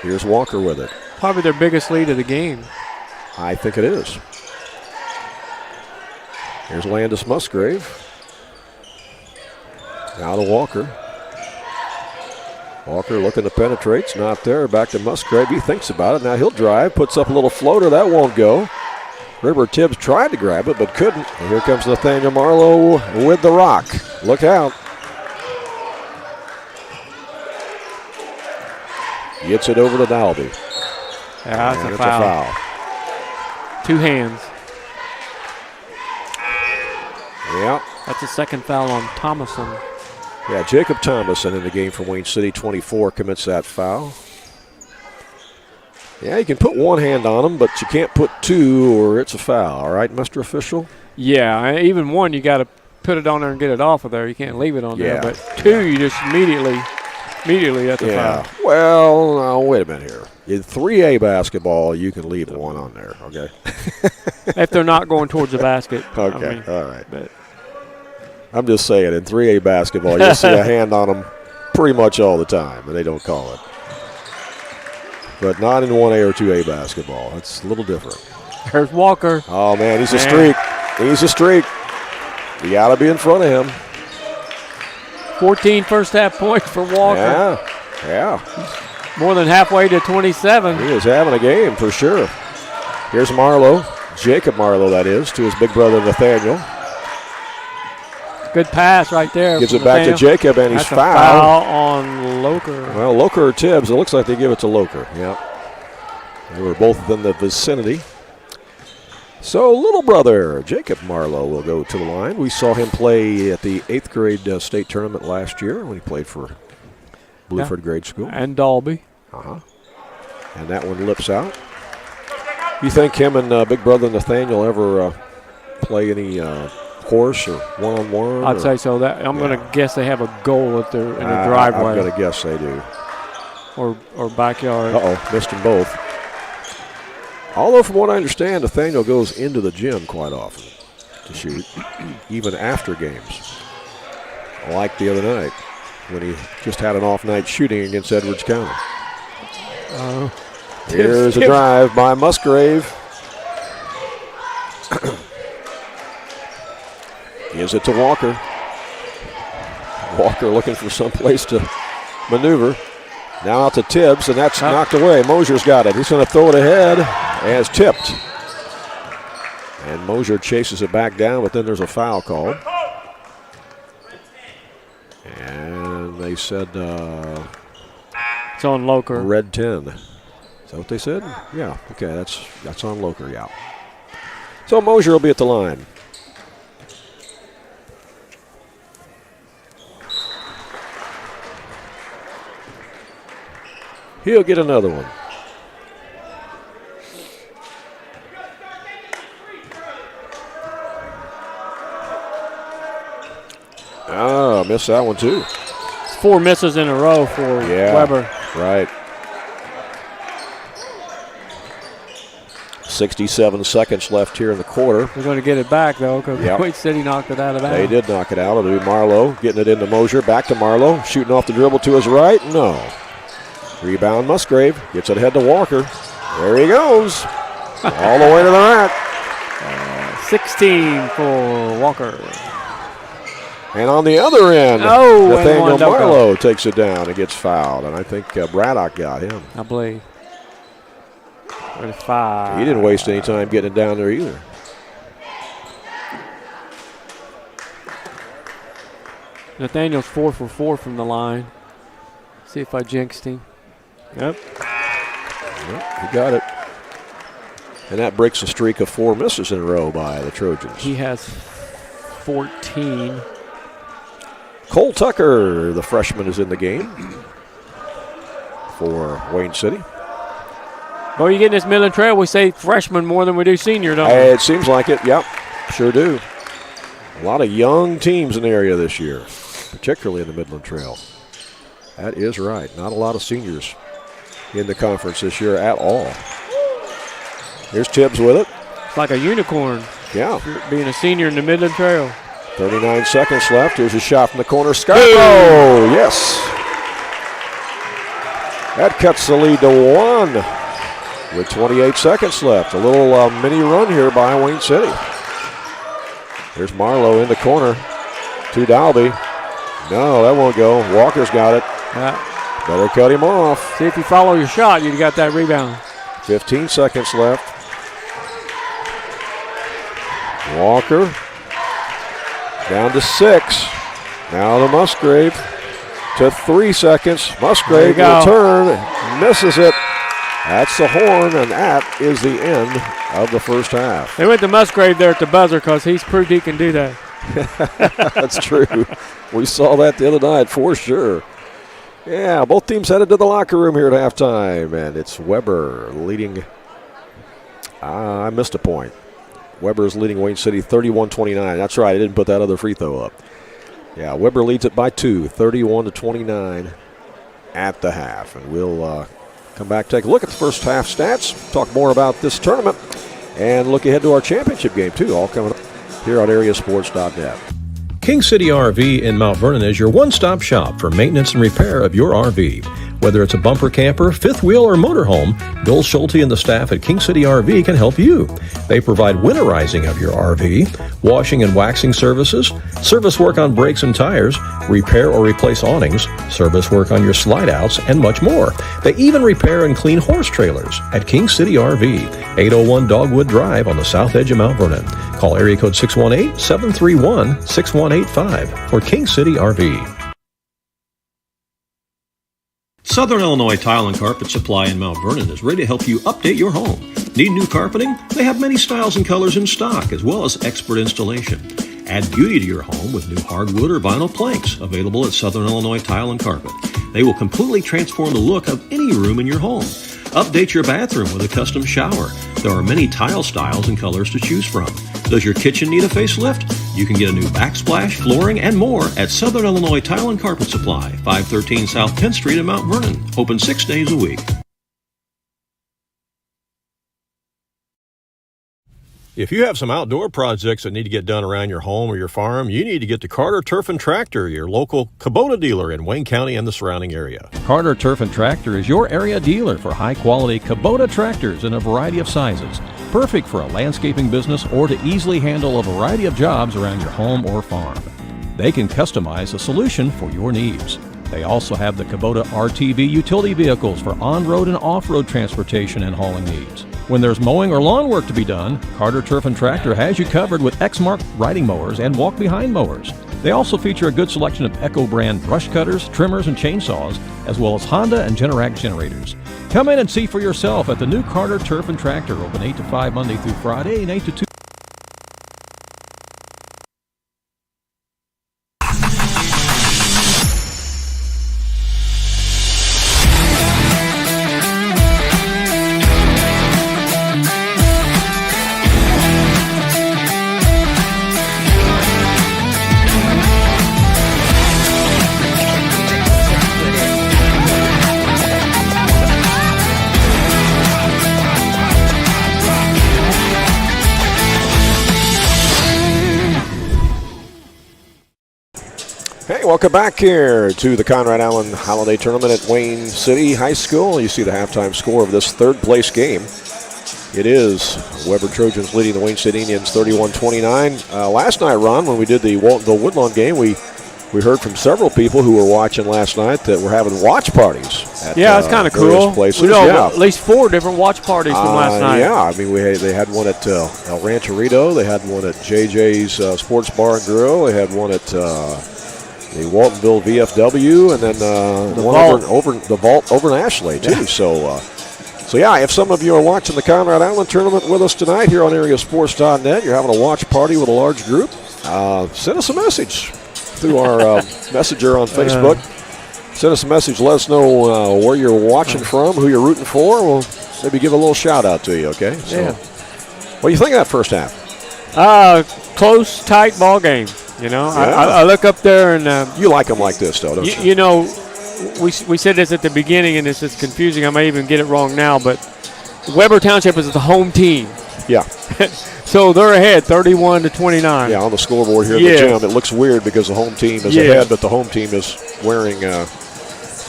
Here's Walker with it. Probably their biggest lead of the game. I think it is. Here's Landis Musgrave. Now to Walker. Walker looking to penetrate. It's not there. Back to Musgrave. He thinks about it. Now he'll drive. Puts up a little floater. That won't go. River Tibbs tried to grab it but couldn't. And here comes Nathaniel Marlowe with the rock. Look out. Gets it over to Dalby. Yeah, that's a foul. 2 hands. Yeah. That's the second foul on Thomason. Yeah, Jacob Thomason in the game for Wayne City, 24, commits that foul. Yeah, you can put one hand on him, but you can't put two or it's a foul, all right, Mr. Official? Yeah, even one, you got to put it on there and get it off of there. You can't leave it on there. But two, you just immediately that's a foul. Well, now, wait a minute here. In 3A basketball, you can leave one on there, okay? If they're not going towards the basket. Okay, all right. But I'm just saying, in 3A basketball, you'll see a hand on them pretty much all the time, and they don't call it. But not in 1A or 2A basketball. It's a little different. There's Walker. Oh, man, he's a streak. He's a streak. You got to be in front of him. 14 first-half points for Walker. Yeah. More than halfway to 27. He is having a game for sure. Here's Marlowe, Jacob Marlowe, that is, to his big brother Nathaniel. Good pass right there. Gives it back to Jacob, and he's fouled. Foul on Loker. Well, Loker or Tibbs, it looks like they give it to Loker. Yeah. They were both in the vicinity. So little brother Jacob Marlowe will go to the line. We saw him play at the 8th grade state tournament last year when he played for Blueford Grade School. And Dalby. And that one lips out. You think him and big brother Nathaniel ever play any horse or one-on-one? I'd say so. That I'm going to guess they have a goal at their in the driveway. I'm going to guess they do. Or backyard. Missed them both. Although from what I understand, Nathaniel goes into the gym quite often to shoot, even after games. Like the other night when he just had an off night shooting against Edwards County. Here's a drive by Musgrave. Gives it to Walker. Walker looking for some place to maneuver. Now out to Tibbs, and that's knocked away. Mosier's got it. He's going to throw it ahead, and it's tipped. And Mosier chases it back down, but then there's a foul called. And they said it's on Loker. Red 10. Is that what they said? Yeah, okay, that's on Loker, yeah. So Mosier will be at the line. He'll get another one. Missed that one too. It's 4 misses in a row for Weber. Right. 67 seconds left here in the quarter. They're going to get it back, though, because Wayne City knocked it out of bounds. They did knock it out. It'll be Marlowe getting it into Mosier. Back to Marlowe. Shooting off the dribble to his right. No. Rebound Musgrave. Gets it ahead to Walker. There he goes. All the way to the rack. 16 for Walker. And on the other end, Nathaniel Marlowe takes it down and gets fouled. And I think Braddock got him. I believe. 35. He didn't waste any time getting it down there either. Nathaniel's 4 for 4 from the line. See if I jinxed him. Yep. He got it. And that breaks a streak of 4 misses in a row by the Trojans. He has 14. Cole Tucker, the freshman, is in the game for Wayne City. Well, you get in this Midland Trail, we say freshman more than we do senior, don't we? It seems like it, yep. Sure do. A lot of young teams in the area this year, particularly in the Midland Trail. That is right. Not a lot of seniors in the conference this year at all. Here's Tibbs with it. It's like a unicorn. Yeah. Being a senior in the Midland Trail. 39 seconds left. Here's a shot from the corner. Scarborough, yes. That cuts the lead to 1 with 28 seconds left. A little mini run here by Wayne City. Here's Marlowe in the corner to Dalby. No, that won't go. Walker's got it. Yeah. Better cut him off. See, if you follow your shot, you got that rebound. 15 seconds left. Walker down to 6. Now to Musgrave to 3 seconds. Musgrave will turn, misses it. That's the horn, and that is the end of the first half. They went to Musgrave there at the buzzer because he's proved he can do that. That's true. We saw that the other night for sure. Yeah, both teams headed to the locker room here at halftime, and it's Weber leading. I missed a point. Weber is leading Wayne City 31-29. That's right, I didn't put that other free throw up. Yeah, Weber leads it by 2, 31-29 at the half. And we'll come back, take a look at the first half stats, talk more about this tournament, and look ahead to our championship game, too, all coming up here on AreaSports.net. King City RV in Mount Vernon is your one-stop shop for maintenance and repair of your RV. Whether it's a bumper camper, fifth wheel, or motorhome, Bill Schulte and the staff at King City RV can help you. They provide winterizing of your RV, washing and waxing services, service work on brakes and tires, repair or replace awnings, service work on your slide-outs, and much more. They even repair and clean horse trailers at King City RV, 801 Dogwood Drive on the south edge of Mount Vernon. Call area code 618-731-6185 for King City RV. Southern Illinois Tile and Carpet Supply in Mount Vernon is ready to help you update your home. Need new carpeting? They have many styles and colors in stock, as well as expert installation. Add beauty to your home with new hardwood or vinyl planks, available at Southern Illinois Tile and Carpet. They will completely transform the look of any room in your home. Update your bathroom with a custom shower. There are many tile styles and colors to choose from. Does your kitchen need a facelift? You can get a new backsplash, flooring, and more at Southern Illinois Tile and Carpet Supply, 513 South Penn Street in Mount Vernon. Open 6 days a week. If you have some outdoor projects that need to get done around your home or your farm, you need to get to Carter Turf and Tractor, your local Kubota dealer in Wayne County and the surrounding area. Carter Turf and Tractor is your area dealer for high-quality Kubota tractors in a variety of sizes, perfect for a landscaping business or to easily handle a variety of jobs around your home or farm. They can customize a solution for your needs. They also have the Kubota RTV utility vehicles for on-road and off-road transportation and hauling needs. When there's mowing or lawn work to be done, Carter Turf and Tractor has you covered with Exmark riding mowers and walk-behind mowers. They also feature a good selection of Echo brand brush cutters, trimmers, and chainsaws, as well as Honda and Generac generators. Come in and see for yourself at the new Carter Turf and Tractor, open 8 to 5 Monday through Friday and 8 to 2. Hey, welcome back here to the Conrad Allen Holiday Tournament at Wayne City High School. You see the halftime score of this third-place game. It is Weber Trojans leading the Wayne City Indians 31-29. Last night, Ron, when we did the Woodlawn game, we heard from several people who were watching last night that were having watch parties at it's kind of cool. places. We know at least 4 different watch parties from last night. Yeah, I mean, they had one at El Rancherito. They had one at JJ's Sports Bar and Grill. They had one at the Waltonville VFW, and then one over the Vault over in Ashley, too. Yeah. So yeah, if some of you are watching the Conrad Allen Tournament with us tonight here on AreaSports.net, you're having a watch party with a large group, send us a message through our messenger on Facebook. Send us a message. Let us know where you're watching from, who you're rooting for. We'll maybe give a little shout-out to you, okay? So, what do you think of that first half? Close, tight ball game. You know, I look up there and you like them like this, though, don't you? You know, we said this at the beginning, and this is confusing. I may even get it wrong now, but Weber Township is the home team. Yeah. So they're ahead, 31-29. Yeah, on the scoreboard here at the gym, it looks weird because the home team is ahead, but the home team is wearing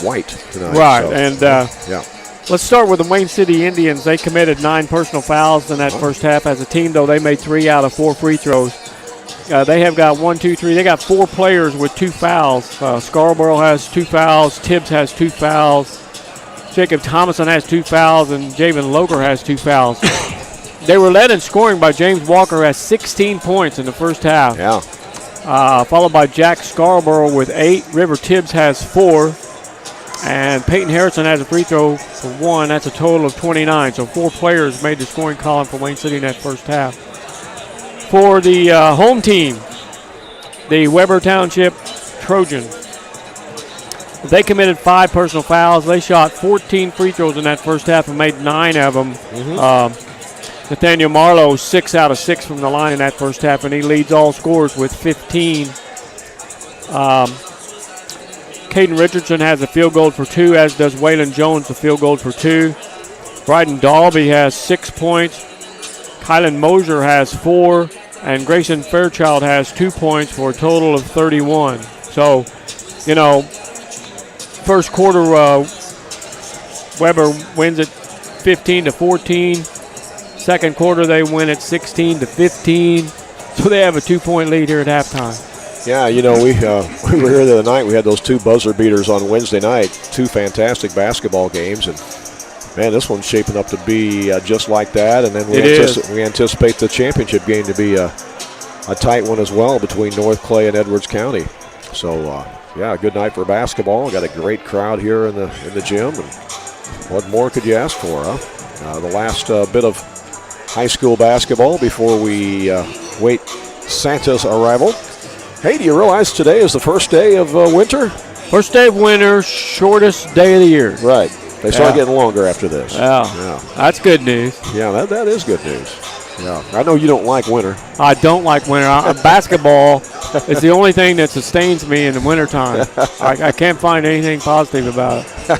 white tonight. Right, so, and yeah. Let's start with the Wayne City Indians. They committed 9 personal fouls in that first half. As a team, though, they made 3 out of 4 free throws. They have got 1, 2, 3. They got 4 players with 2 fouls. Scarborough has 2 fouls. Tibbs has 2 fouls. Jacob Thomason has 2 fouls, and Javen Loger has 2 fouls. They were led in scoring by James Walker, who has 16 points in the first half. Yeah. Followed by Jack Scarborough with 8. River Tibbs has 4. And Peyton Harrison has a free throw for 1. That's a total of 29. So 4 players made the scoring column for Wayne City in that first half. For the home team, the Weber Township Trojans, they committed 5 personal fouls. They shot 14 free throws in that first half and made 9 of them. Nathaniel Marlowe, 6 out of 6 from the line in that first half, and he leads all scorers with 15. Caden Richardson has a field goal for 2, as does Waylon Jones, the field goal for 2. Bryden Dalby has 6 points. Kylan Mosier has 4. And Grayson Fairchild has 2 points for a total of 31. So, you know, first quarter, Weber wins it 15-14. Second quarter, they win it 16-15. So they have a 2-point lead here at halftime. Yeah, you know, we were here the other night. We had those 2 buzzer beaters on Wednesday night, 2 fantastic basketball games, and man, this one's shaping up to be just like that. And then we anticipate the championship game to be a tight one as well between North Clay and Edwards County. So, yeah, a good night for basketball. Got a great crowd here in the gym. And what more could you ask for, huh? The last bit of high school basketball before we wait Santa's arrival. Hey, do you realize today is the first day of winter? First day of winter, shortest day of the year. Right. They start getting longer after this. Yeah. That's good news. Yeah, that is good news. Yeah. I know you don't like winter. I don't like winter. Basketball is the only thing that sustains me in the wintertime. I can't find anything positive about it.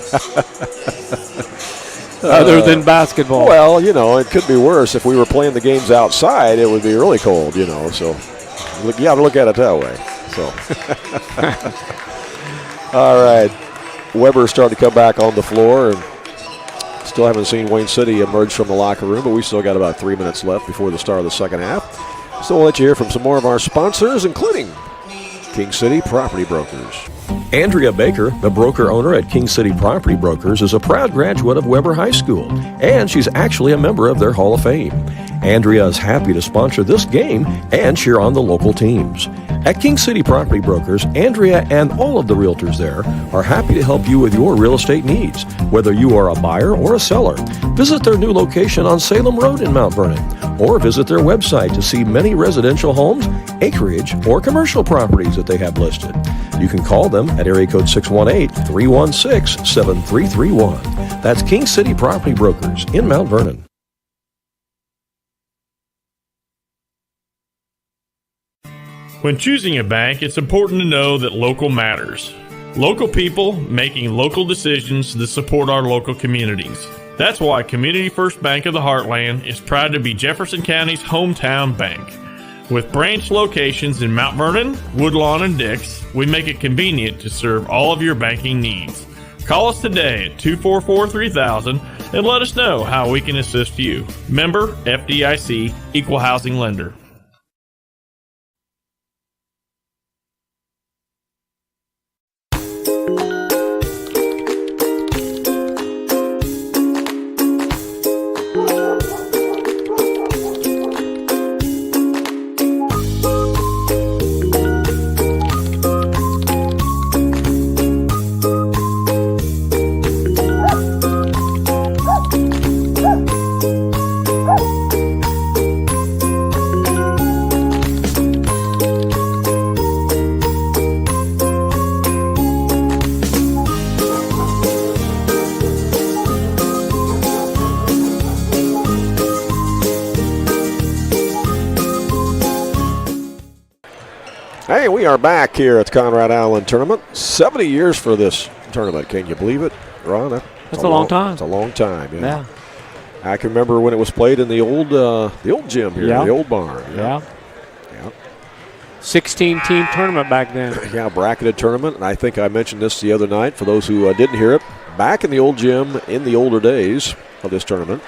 Other than basketball. Well, it could be worse. If we were playing the games outside, it would be really cold, so you got to look at it that way. So, all right. Weber started to come back on the floor, and still haven't seen Wayne City emerge from the locker room, but we still got about 3 minutes left before the start of the second half. So we'll let you hear from some more of our sponsors, including King City Property Brokers. Andrea Baker, the broker owner at King City Property Brokers, is a proud graduate of Weber High School, and she's actually a member of their Hall of Fame. Andrea is happy to sponsor this game and cheer on the local teams. At King City Property Brokers, Andrea and all of the realtors there are happy to help you with your real estate needs, whether you are a buyer or a seller. Visit their new location on Salem Road in Mount Vernon, or visit their website to see many residential homes, acreage, or commercial properties that they have listed. You can call them at area code 618-316-7331. That's King City Property Brokers in Mount Vernon. When choosing a bank, it's important to know that local matters. Local people making local decisions that support our local communities. That's why Community First Bank of the Heartland is proud to be Jefferson County's hometown bank. With branch locations in Mount Vernon, Woodlawn, and Dix, we make it convenient to serve all of your banking needs. Call us today at 244-3000 and let us know how we can assist you. Member FDIC, Equal Housing Lender. Hey, we are back here at the Conrad Allen Tournament. 70 years for this tournament. Can you believe it, Ron? That's a long time. It's a long time, yeah. I can remember when it was played in the old gym here, the old barn. Yeah. 16-team tournament back then. Yeah, bracketed tournament. And I think I mentioned this the other night for those who didn't hear it. Back in the old gym in the older days of this tournament,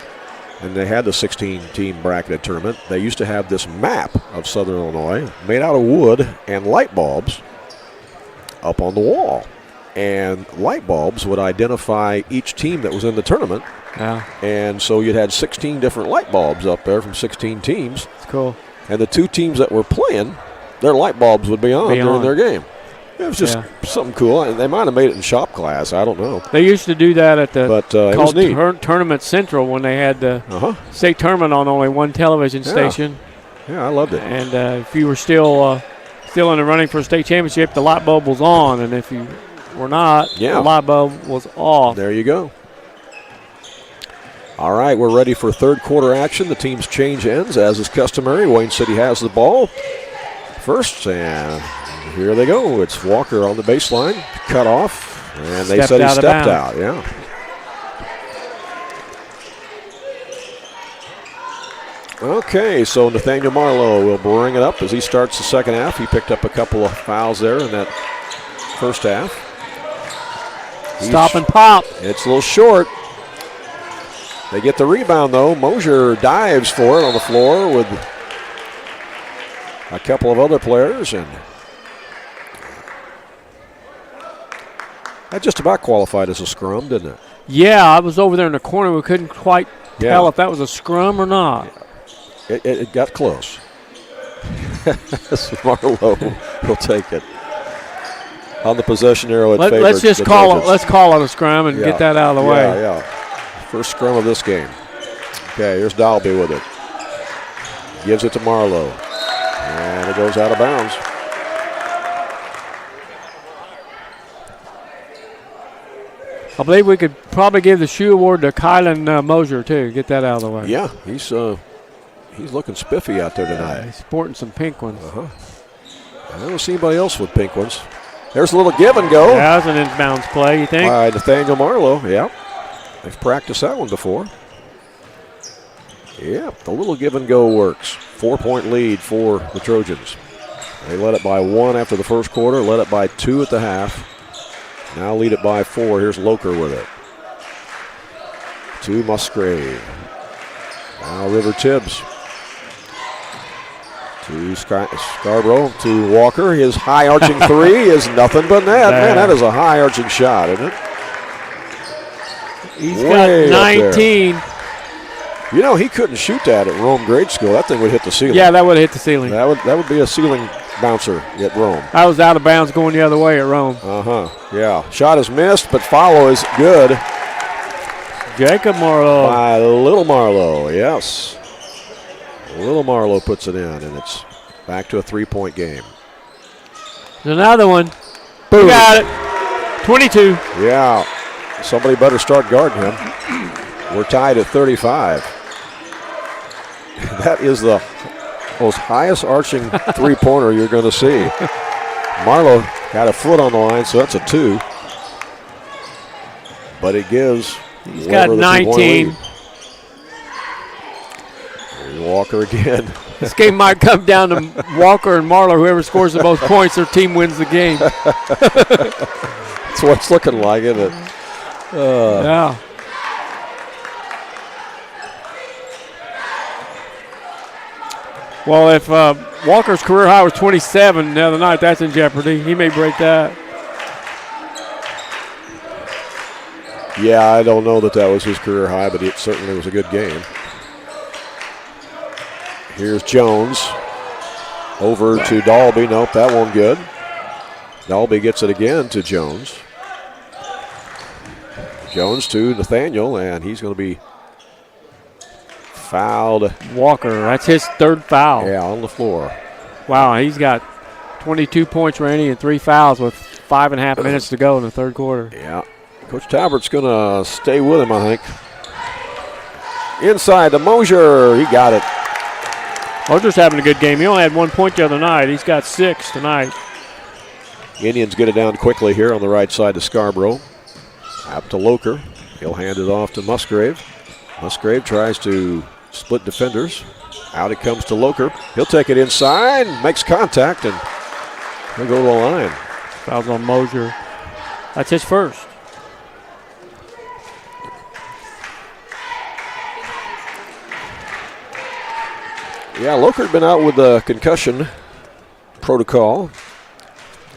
and they had the 16-team bracketed tournament, they used to have this map of Southern Illinois made out of wood and light bulbs up on the wall. And light bulbs would identify each team that was in the tournament. Yeah. And so you'd had 16 different light bulbs up there from 16 teams. That's cool. And the two teams that were playing, their light bulbs would be on during their game. It was just something cool. They might have made it in shop class. I don't know. They used to do that at the it was neat. Tournament Central when they had the state tournament on only one television station. Yeah, I loved it. And if you were still in the running for a state championship, the light bulb was on. And if you were not, the light bulb was off. There you go. All right, we're ready for third quarter action. The teams change ends, as is customary. Wayne City has the ball first, and here they go. It's Walker on the baseline, cut off, and they said he stepped out. Yeah. Okay, so Nathaniel Marlowe will bring it up as he starts the second half. He picked up a couple of fouls there in that first half. Stop and pop. It's a little short. They get the rebound, though. Mosier dives for it on the floor with a couple of other players, and that just about qualified as a scrum, didn't it? Yeah, I was over there in the corner. We couldn't quite tell if that was a scrum or not. It got close. Marlowe will take it. On the possession arrow, let's just call it a scrum and get that out of the way. Yeah. First scrum of this game. Okay, here's Dalby with it. Gives it to Marlowe. And it goes out of bounds. I believe we could probably give the shoe award to Kylan Mosier, too. Get that out of the way. Yeah, he's looking spiffy out there tonight. He's sporting some pink ones. I don't see anybody else with pink ones. There's a little give and go. Yeah, that was an inbounds play, you think? By Nathaniel Marlowe, yeah. They've practiced that one before. Yeah, the little give and go works. 4-point lead for the Trojans. They led it by 1 after the first quarter, led it by 2 at the half. Now lead it by 4. Here's Loker with it. To Musgrave. Now River Tibbs. To Scarborough, to Walker. His high arching three is nothing but net. Man, that is a high arching shot, isn't it? He's got 19. You know, he couldn't shoot that at Rome Grade School. That thing would hit the ceiling. Yeah, that would hit the ceiling. That would be a ceiling bouncer at Rome. I was out of bounds going the other way at Rome. Yeah. Shot is missed, but follow is good. Jacob Marlowe. By Little Marlowe, yes. Little Marlowe puts it in, and it's back to a 3-point game. There's another one. Boom. You got it. 22. Yeah. Somebody better start guarding him. We're tied at 35. That is the most highest arching three-pointer you're going to see. Marlowe got a foot on the line, so that's a 2. But it gives. He's got 19. Walker again. This game might come down to Walker and Marlowe. Whoever scores the most points, their team wins the game. That's what it's looking like, isn't it? Yeah. Well, if Walker's career high was 27 the other night, that's in jeopardy. He may break that. Yeah, I don't know that was his career high, but it certainly was a good game. Here's Jones. Over to Dalby. Nope, that one good. Dalby gets it again to Jones. Jones to Nathaniel, and he's going to be fouled. Walker, that's his third foul. Yeah, on the floor. Wow, he's got 22 points, Randy, and 3 fouls with 5.5 minutes to go in the third quarter. Yeah. Coach Talbert's going to stay with him, I think. Inside to Mosier. He got it. Mosier's having a good game. He only had 1 point the other night. He's got 6 tonight. Indians get it down quickly here on the right side to Scarborough. Out to Loker. He'll hand it off to Musgrave. Musgrave tries to split defenders. Out it comes to Loker. He'll take it inside, makes contact, and he'll go to the line. Fouls on Mosier. That's his first. Yeah, Loker's been out with the concussion protocol.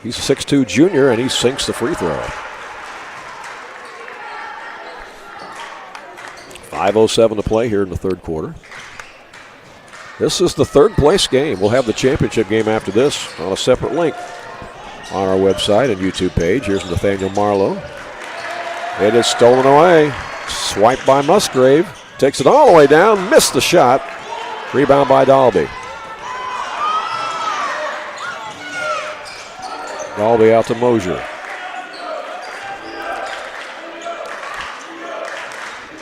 He's a 6'2 junior, and he sinks the free throw. 5:07 to play here in the third quarter. This is the third place game. We'll have the championship game after this on a separate link on our website and YouTube page. Here's Nathaniel Marlowe. It is stolen away. Swiped by Musgrave. Takes it all the way down. Missed the shot. Rebound by Dalby. Dalby out to Mosier.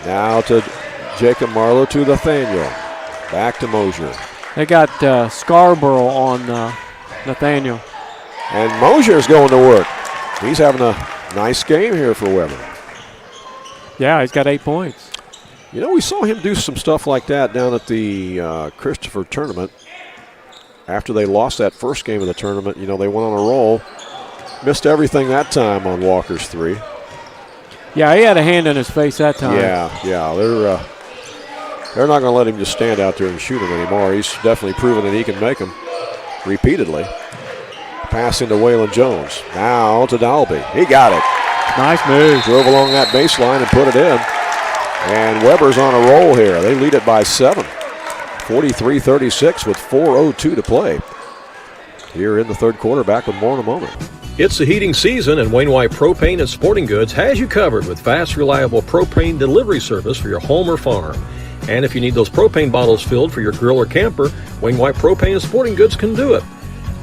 Now to Jacob Marlowe to Nathaniel. Back to Mosier. They got Scarborough on Nathaniel. And Mosier's going to work. He's having a nice game here for Weber. Yeah, he's got 8 points. You know, we saw him do some stuff like that down at the Christopher tournament. After they lost that first game of the tournament, you know, they went on a roll. Missed everything that time on Walker's three. Yeah, he had a hand in his face that time. Yeah. They're not going to let him just stand out there and shoot him anymore. He's definitely proven that he can make them repeatedly. Pass into Waylon Jones. Now to Dalby. He got it. Nice move. Drove along that baseline and put it in. And Weber's on a roll here. They lead it by 7. 43-36 with 4:02 to play. Here in the third quarter, back with more in a moment. It's the heating season, and Wainwright Propane and Sporting Goods has you covered with fast, reliable propane delivery service for your home or farm. And if you need those propane bottles filled for your grill or camper, Wayne White Propane and Sporting Goods can do it.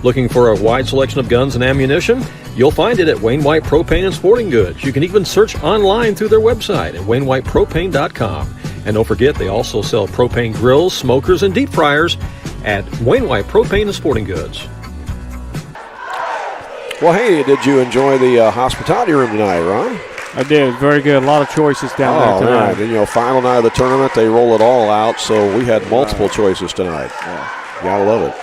Looking for a wide selection of guns and ammunition? You'll find it at Wayne White Propane and Sporting Goods. You can even search online through their website at WayneWhitePropane.com. And don't forget, they also sell propane grills, smokers, and deep fryers at Wayne White Propane and Sporting Goods. Well, hey, did you enjoy the hospitality room tonight, Ron? I did. Very good. A lot of choices down there tonight. Right. And, you know, final night of the tournament, they roll it all out, so we had multiple choices tonight. Yeah. Gotta love it.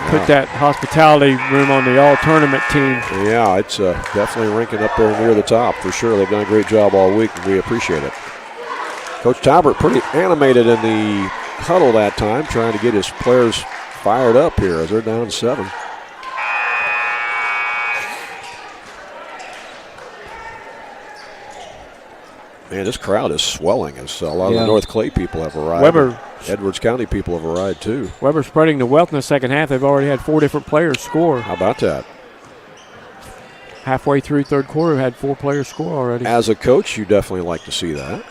Put that hospitality room on the all-tournament team. Yeah, it's definitely ranking up there near the top for sure. They've done a great job all week, and we appreciate it. Coach Talbert pretty animated in the huddle that time, trying to get his players fired up here as they're down 7. Man, this crowd is swelling as a lot of the North Clay people have arrived. Weber. Edwards County people have arrived too. Weber spreading the wealth in the second half. They've already had 4 different players score. How about that? Halfway through third quarter, had 4 players score already. As a coach, you definitely like to see that.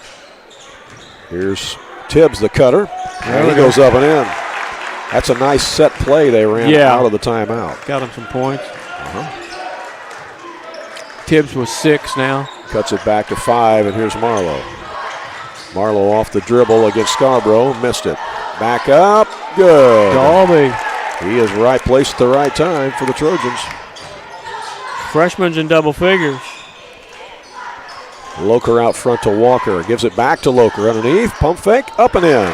Here's Tibbs, the cutter. And he goes up and in. That's a nice set play they ran out of the timeout. Got him some points. Tibbs was 6 now. Cuts it back to 5, and here's Marlowe. Marlowe off the dribble against Scarborough, missed it. Back up, good. Dalby. He is right place at the right time for the Trojans. Freshman's in double figures. Loker out front to Walker, gives it back to Loker underneath, pump fake, up and in.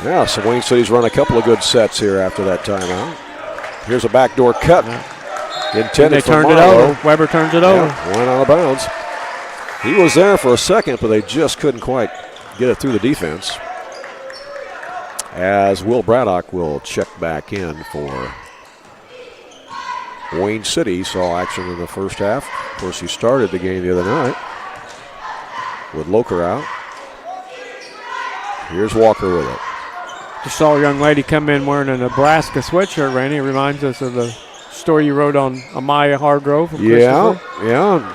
Yeah, so Wayne City's run a couple of good sets here after that timeout. Here's a backdoor cut. Intended for turned Marlowe. it over. Weber turns it over. Went out of bounds. He was there for a second, but they just couldn't quite get it through the defense. As Will Braddock will check back in for Wayne City. Saw action in the first half. Of course, he started the game the other night with Loker out. Here's Walker with it. Just saw a young lady come in wearing a Nebraska sweatshirt, Randy. It reminds us of the story you wrote on Amaya Hargrove. Yeah.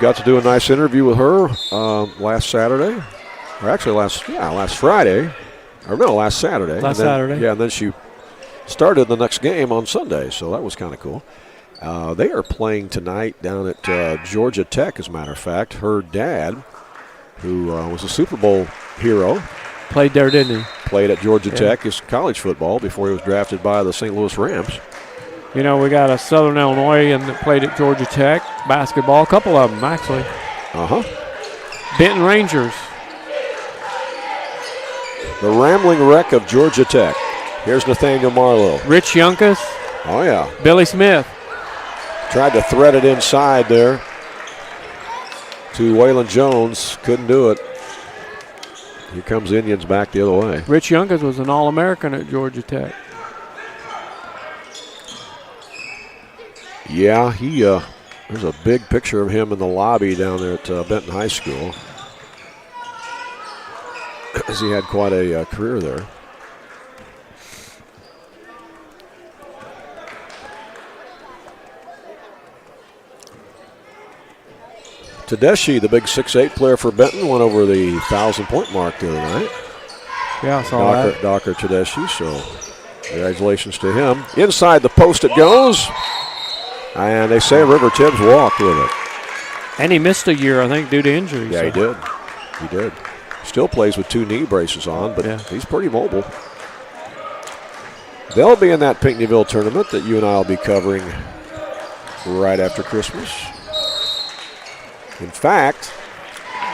Got to do a nice interview with her last Saturday. Or actually last Friday. Or no, last Saturday. Saturday. Yeah, and then she started the next game on Sunday, so that was kind of cool. They are playing tonight down at Georgia Tech, as a matter of fact. Her dad, who was a Super Bowl hero, played there, didn't he? Played at Georgia Tech, his college football, before he was drafted by the St. Louis Rams. You know, we got a Southern Illinois and that played at Georgia Tech basketball. A couple of them, actually. Benton Rangers. The rambling wreck of Georgia Tech. Here's Nathaniel Marlowe. Rich Yunkus. Oh, yeah. Billy Smith. Tried to thread it inside there to Waylon Jones. Couldn't do it. Here comes Indians back the other way. Rich Yunkus was an All-American at Georgia Tech. Yeah, there's a big picture of him in the lobby down there at Benton High School, as he had quite a career there. Tedeschi, the big 6'8" player for Benton, went over the 1,000-point mark the other night. Yeah, I saw that. Docker Tedeschi, so congratulations to him. Inside the post it goes. And they say River Tibbs walked with it. And he missed a year, I think, due to injury. Yeah, so. He did. Still plays with 2 knee braces on, but he's pretty mobile. They'll be in that Pinckneyville tournament that you and I will be covering right after Christmas. In fact,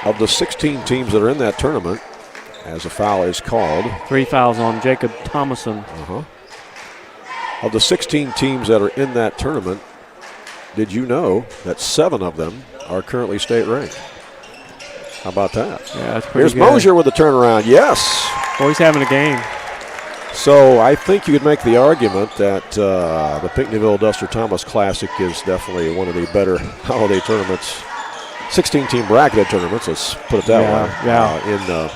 of the 16 teams that are in that tournament, as a foul is called. 3 fouls on Jacob Thomason. Of the 16 teams that are in that tournament, did you know that 7 of them are currently state ranked? How about that? Yeah, that's pretty Here's good. Mosier with the turnaround. Yes. Always having a game. So I think you could make the argument that the Pinckneyville Duster Thomas Classic is definitely one of the better holiday tournaments. 16-team bracketed tournaments, let's put it that way.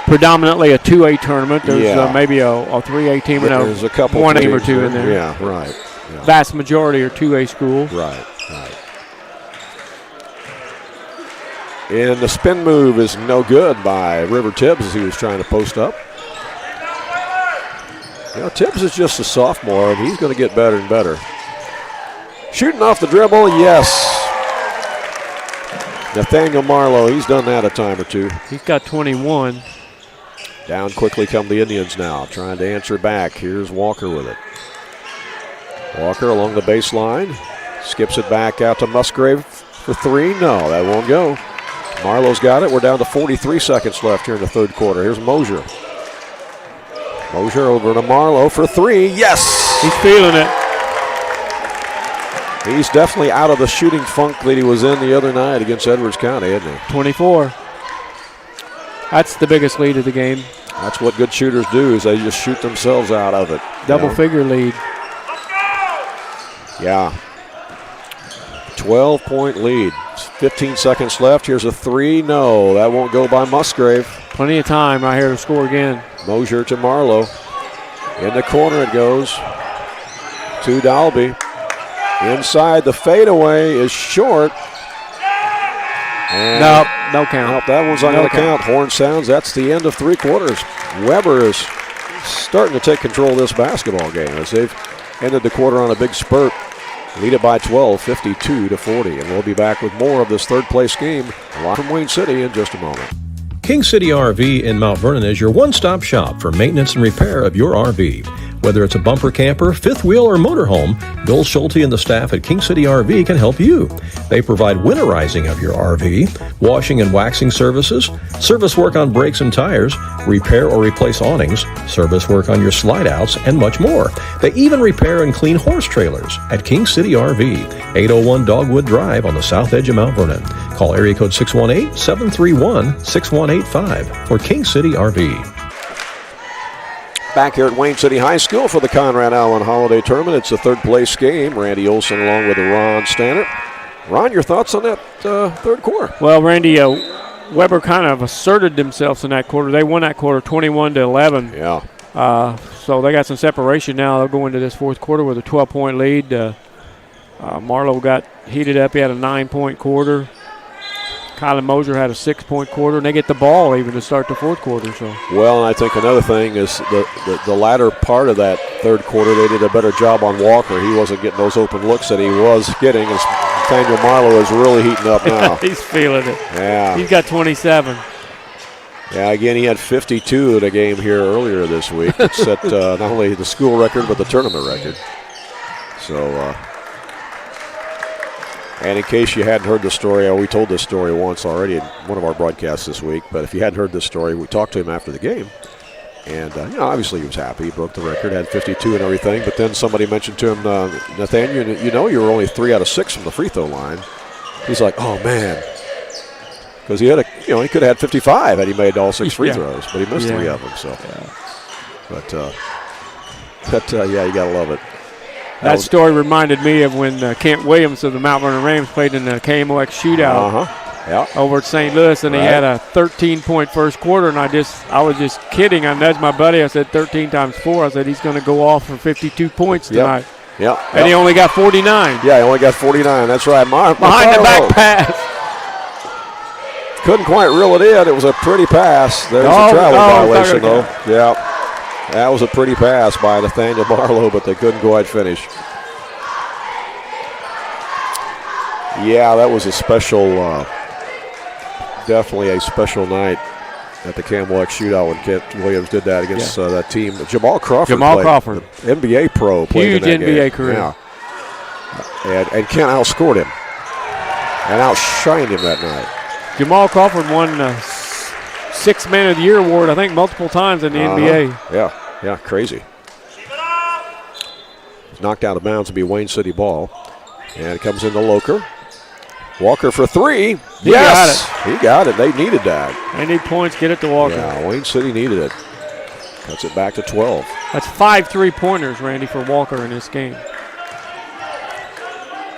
Predominantly a 2A tournament. There's maybe a 3A team and there's a couple 1A or 2 in there. Yeah, right. Yeah. Vast majority are 2A schools. Right. And the spin move is no good by River Tibbs as he was trying to post up. Tibbs is just a sophomore, and he's going to get better and better. Shooting off the dribble, yes. Nathaniel Marlowe, he's done that a time or two. He's got 21. Down quickly come the Indians now, trying to answer back. Here's Walker with it. Walker along the baseline. Skips it back out to Musgrave for three. No, that won't go. Marlowe's got it. We're down to 43 seconds left here in the third quarter. Here's Mosier. Mosier over to Marlowe for three. Yes! He's feeling it. He's definitely out of the shooting funk that he was in the other night against Edwards County, isn't he? 24. That's the biggest lead of the game. That's what good shooters do, is they just shoot themselves out of it. Double-figure lead. Yeah. 12-point lead. 15 seconds left. Here's a three. No, that won't go by Musgrave. Plenty of time right here to score again. Mosier to Marlowe. In the corner it goes to Dalby. Inside, the fadeaway is short. And no count. Nope, that one's not going to count. Horn sounds. That's the end of three quarters. Weber is starting to take control of this basketball game as they've ended the quarter on a big spurt. Lead it by 12, 52-40. And we'll be back with more of this third-place game live from Wayne City in just a moment. King City RV in Mount Vernon is your one-stop shop for maintenance and repair of your RV. Whether it's a bumper camper, fifth wheel, or motorhome, Bill Schulte and the staff at King City RV can help you. They provide winterizing of your RV, washing and waxing services, service work on brakes and tires, repair or replace awnings, service work on your slide-outs, and much more. They even repair and clean horse trailers at King City RV, 801 Dogwood Drive on the south edge of Mount Vernon. Call area code 618-731-6185 for King City RV. Back here at Wayne City High School for the Conrad Allen Holiday Tournament. It's the third place game. Randy Olson along with Ron Stannard. Ron, your thoughts on that third quarter? Well, Randy, Weber kind of asserted themselves in that quarter. They won that quarter 21-11. Yeah. So they got some separation now. They'll go into this fourth quarter with a 12-point lead. Marlowe got heated up. He had a 9-point quarter. Kylan Mosier had a 6-point quarter, and they get the ball even to start the fourth quarter. So. Well, and I think another thing is the latter part of that third quarter, they did a better job on Walker. He wasn't getting those open looks that he was getting. As Nathaniel Marlowe is really heating up now. He's feeling it. Yeah. He's got 27. Yeah, again, he had 52 in a game here earlier this week. It set not only the school record, but the tournament record. So, and in case you hadn't heard the story, we told this story once already in one of our broadcasts this week, but if you hadn't heard this story, we talked to him after the game. And, obviously he was happy. He broke the record, had 52 and everything. But then somebody mentioned to him, Nathaniel, you were only 3 out of 6 from the free throw line. He's like, oh, man. Because he had he could have had 55 had he made all 6 free throws, but he missed 3 of them. So, But yeah, you got to love it. That story reminded me of when Kent Williams of the Mount Vernon Rams played in the KMOX shootout over at St. Louis, and he had a 13-point first quarter, and I was just kidding. I nudged my buddy. I said 13 times 4. I said he's going to go off for 52 points tonight. Yep. And he only got 49. Yeah, he only got 49. That's right. Behind the back pass. Couldn't quite reel it in. It was a pretty pass. There's a travel violation, though. Yeah. That was a pretty pass by Nathaniel Marlowe, but they couldn't quite finish. Yeah, that was a special, definitely a special night at the KMOX shootout when Kent Williams did that against that team. Jamal Crawford. The NBA pro. Played huge in that NBA game. career. Yeah. And Kent outscored him and outshined him that night. Jamal Crawford won the Sixth Man of the Year award, I think, multiple times in the NBA. Yeah, crazy. Knocked out of bounds to be Wayne City ball. And it comes into Loker. Walker for 3. He got it. He got it. They needed that. They need points. Get it to Walker. Yeah, Wayne City needed it. Cuts it back to 12. That's 5 3-pointers, Randy, for Walker in this game.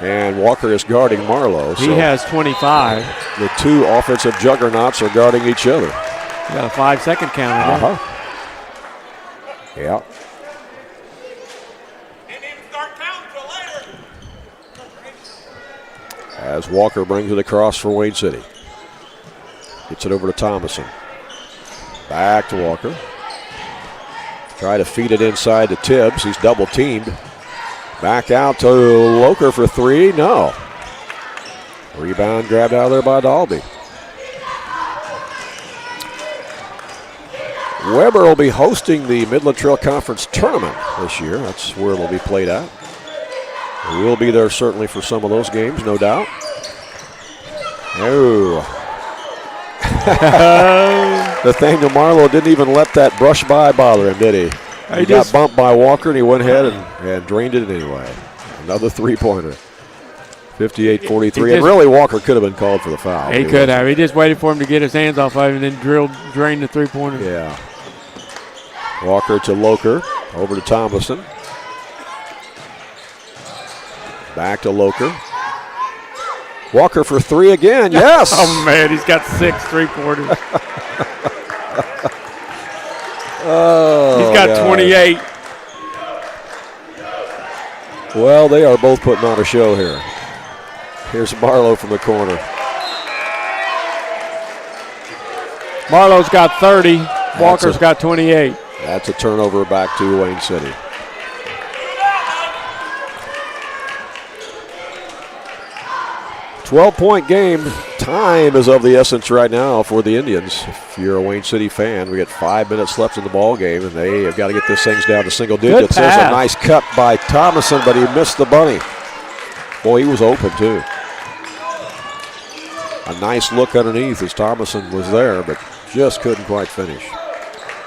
And Walker is guarding Marlowe. He has 25. The two offensive juggernauts are guarding each other. You got a 5-second count. Yeah. As Walker brings it across for Wayne City. Gets it over to Thomason. Back to Walker. Try to feed it inside to Tibbs. He's double teamed. Back out to Loker for three. No. Rebound grabbed out of there by Dalby. Weber will be hosting the Midland Trail Conference Tournament this year. That's where it'll be played at. We'll be there certainly for some of those games, no doubt. Oh. Nathaniel Marlowe didn't even let that brush by bother him, did he? He got bumped by Walker, and he went ahead and drained it anyway. Another three-pointer. 58-43. And really, Walker could have been called for the foul. He could have. He just waited for him to get his hands off of him and then drained the three-pointer. Yeah. Walker to Loker. Over to Thomason. Back to Loker. Walker for three again. Yes. Oh, man, he's got 6 three-pointers. Oh, he's got God. 28. Well, they are both putting on a show here. Here's Marlowe from the corner. Marlowe's got 30. Walker's got 28. That's a turnover back to Wayne City. .12-point game. Time is of the essence right now for the Indians. If you're a Wayne City fan, we got 5 minutes left in the ball game, and they have got to get this things down to single digits. There's a nice cut by Thomason, but he missed the bunny. Boy, he was open too. A nice look underneath as Thomason was there, but just couldn't quite finish.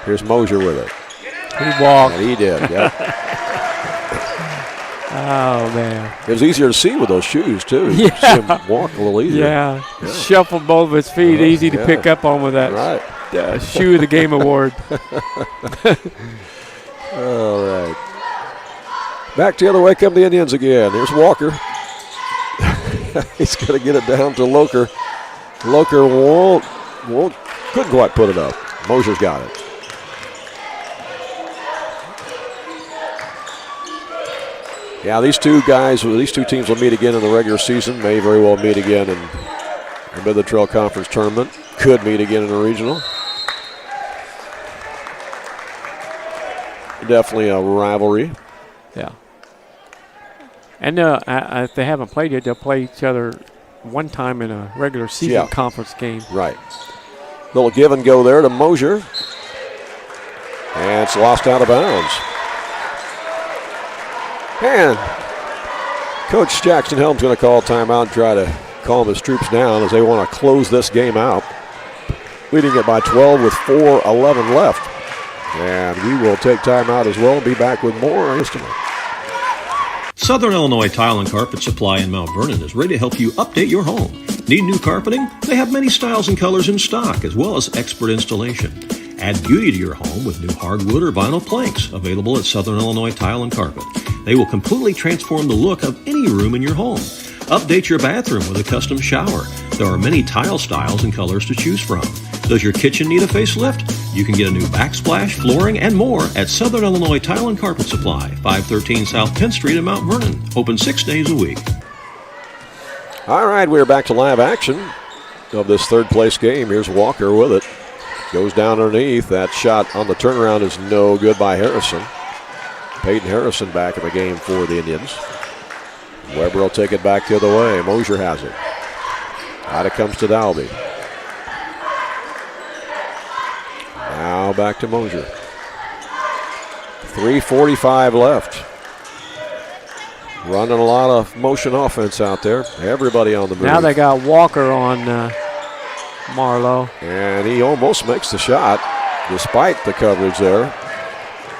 Here's Mosier with it. He walked. And he did, yeah. Oh, man. It was easier to see with those shoes, too. You could see him walk a little easier. Yeah. Shuffled both of his feet, easy to pick up on with that Shoe of the Game award. All right. Back the other way come the Indians again. Here's Walker. He's going to get it down to Loker. Loker couldn't quite put it up. Mosier's got it. Yeah, these two teams will meet again in the regular season. May very well meet again in the Midland Trail Conference Tournament. Could meet again in a regional. Definitely a rivalry. Yeah. And if they haven't played yet, they'll play each other one time in a regular season conference game. Right. Little give and go there to Mosier. And it's lost out of bounds. And Coach Jackson Helm's going to call timeout and try to calm his troops down as they want to close this game out. Leading it by 12 with 4:11 left. And we will take timeout as well and be back with more instantly. Southern Illinois Tile and Carpet Supply in Mount Vernon is ready to help you update your home. Need new carpeting? They have many styles and colors in stock, as well as expert installation. Add beauty to your home with new hardwood or vinyl planks available at Southern Illinois Tile and Carpet. They will completely transform the look of any room in your home. Update your bathroom with a custom shower. There are many tile styles and colors to choose from. Does your kitchen need a facelift? You can get a new backsplash, flooring, and more at Southern Illinois Tile and Carpet Supply, 513 South 10th Street in Mount Vernon. Open 6 days a week. All right, we're back to live action of this third place game. Here's Walker with it. Goes down underneath. That shot on the turnaround is no good by Harrison. Peyton Harrison back in the game for the Indians. Weber will take it back the other way. Mosier has it. Out it comes to Dalby. Now back to Mosier. 3:45 left. Running a lot of motion offense out there. Everybody on the move. Now they got Walker on Marlowe. And he almost makes the shot despite the coverage there.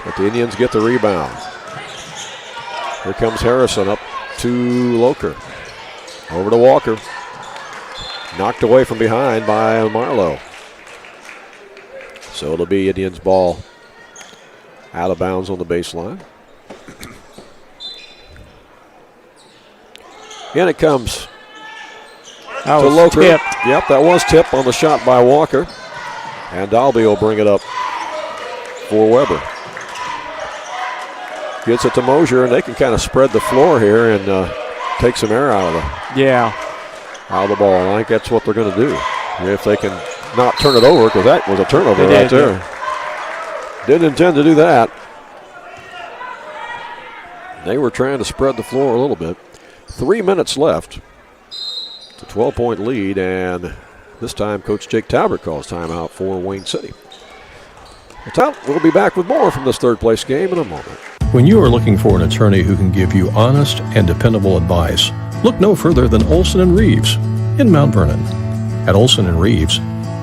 But the Indians get the rebound. Here comes Harrison up to Loker. Over to Walker. Knocked away from behind by Marlowe. So it'll be Indians ball out of bounds on the baseline. And it comes to Loker. Tipped. Yep, that was tipped on the shot by Walker. And Dalby will bring it up for Weber. Gets it to Mosier, and they can kind of spread the floor here and take some air out of the ball. And I think that's what they're going to do. If they can not turn it over because that was a turnover right there. Didn't intend to do that. They were trying to spread the floor a little bit. 3 minutes left. It's a 12-point lead, and this time Coach Jake Talbert calls timeout for Wayne City. We'll be back with more from this third-place game in a moment. When you are looking for an attorney who can give you honest and dependable advice, look no further than Olson & Reeves in Mount Vernon. At Olson & Reeves,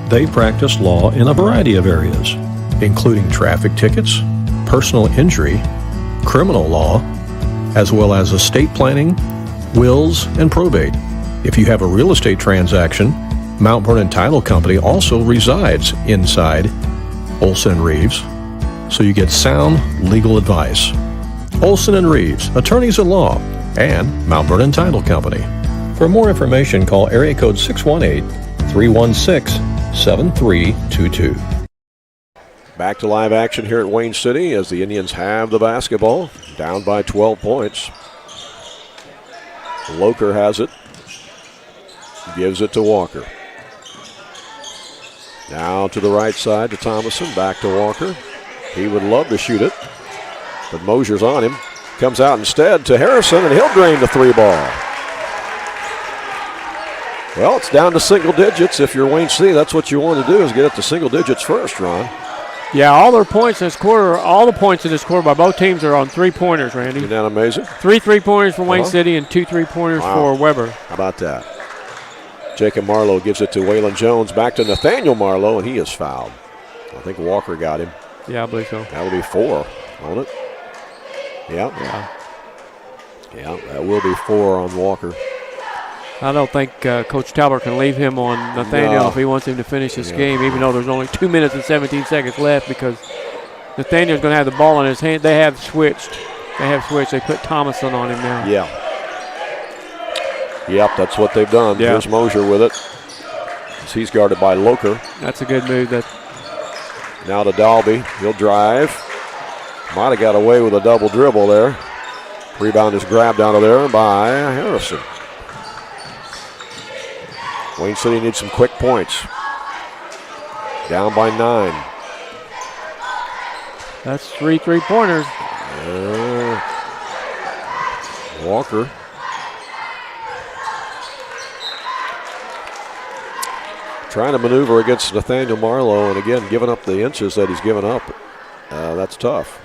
they practice law in a variety of areas, including traffic tickets, personal injury, criminal law, as well as estate planning, wills, and probate. If you have a real estate transaction, Mount Vernon Title Company also resides inside Olson & Reeves, so you get sound legal advice. Olson & Reeves, attorneys at law, and Mount Vernon Title Company. For more information, call area code 618-316-7322. Back to live action here at Wayne City as the Indians have the basketball, down by 12 points. Loker has it, gives it to Walker. Now to the right side to Thomason, back to Walker. He would love to shoot it, but Mosier's on him. Comes out instead to Harrison, and he'll drain the three ball. Well, it's down to single digits. If you're Wayne City, that's what you want to do, is get it to single digits first, Ron. Yeah, all their points in this quarter, all the points in this quarter by both teams are on three-pointers, Randy. Isn't that amazing? 3 3-pointers for Wayne City and 2 3-pointers for Weber. How about that? Jacob Marlowe gives it to Waylon Jones, back to Nathaniel Marlowe, and he is fouled. I think Walker got him. Yeah, I believe so. That will be 4, won't it? Yeah, that will be 4 on Walker. I don't think Coach Talbot can leave him on Nathaniel if he wants him to finish this game, even though there's only 2 minutes and 17 seconds left, because Nathaniel's going to have the ball in his hand. They have switched. They put Thomason on him now. Yeah. Yep, that's what they've done. Yeah. Here's Mosier with it. He's guarded by Loker. That's a good move. Now to Dalby. He'll drive. Might have got away with a double dribble there. Rebound is grabbed out of there by Harrison. Wayne City needs some quick points. Down by 9. That's 3 3-pointers. Walker. Trying to maneuver against Nathaniel Marlowe, and again, giving up the inches that he's given up. That's tough.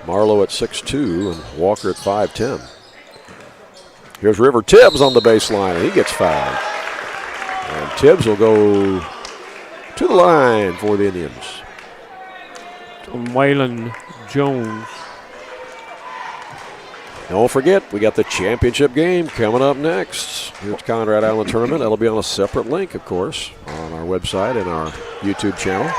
Marlowe at 6'2", and Walker at 5'10". Here's River Tibbs on the baseline, and he gets fouled. And Tibbs will go to the line for the Indians. Waylon Jones. Don't forget, we got the championship game coming up next. Here's Conrad Island Tournament. That'll be on a separate link, of course, on our website and our YouTube channel.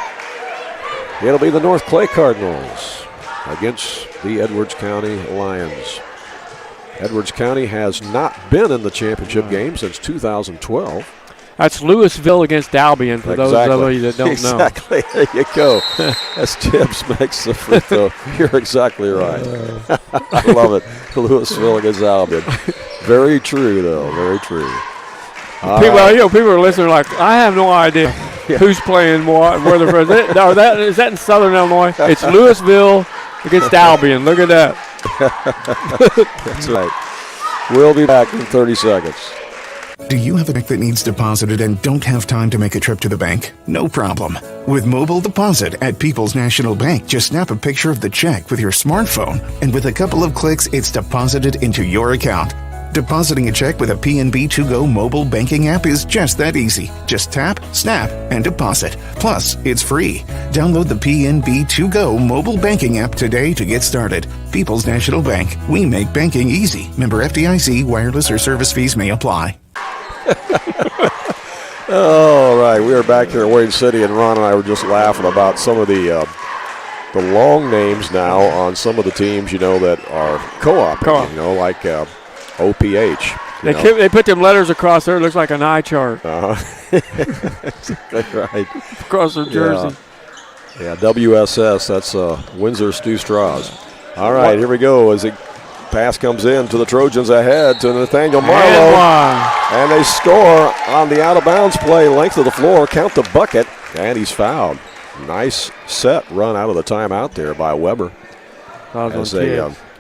It'll be the North Clay Cardinals against the Edwards County Lions. Edwards County has not been in the championship game since 2012. That's Louisville against Albion, for those of you that don't know. Exactly. There you go. As Tibbs makes the free throw. You're exactly right. I love it. Louisville against Albion. Very true, though. Very true. People are listening like, I have no idea who's playing what, where they're from. Is that in Southern Illinois? It's Louisville against Albion. Look at that. That's right. We'll be back in 30 seconds. Do you have a check that needs deposited and don't have time to make a trip to the bank? No problem. With Mobile Deposit at People's National Bank, just snap a picture of the check with your smartphone, and with a couple of clicks, it's deposited into your account. Depositing a check with a PNB 2Go mobile banking app is just that easy. Just tap, snap, and deposit. Plus, it's free. Download the PNB 2Go mobile banking app today to get started. People's National Bank. We make banking easy. Member FDIC. Wireless or service fees may apply. All right, we are back here in Wayne City, and Ron and I were just laughing about some of the long names now on some of the teams, that are co-op, like OPH. They put them letters across there. It looks like an eye chart. That's right. Across their jersey. Yeah, WSS, that's Windsor Stew Straws. All right, here we go as the pass comes in to the Trojans ahead to Nathaniel Marlowe. And they score on the out-of-bounds play, length of the floor, count the bucket, and he's fouled. Nice set run out of the timeout there by Weber. As they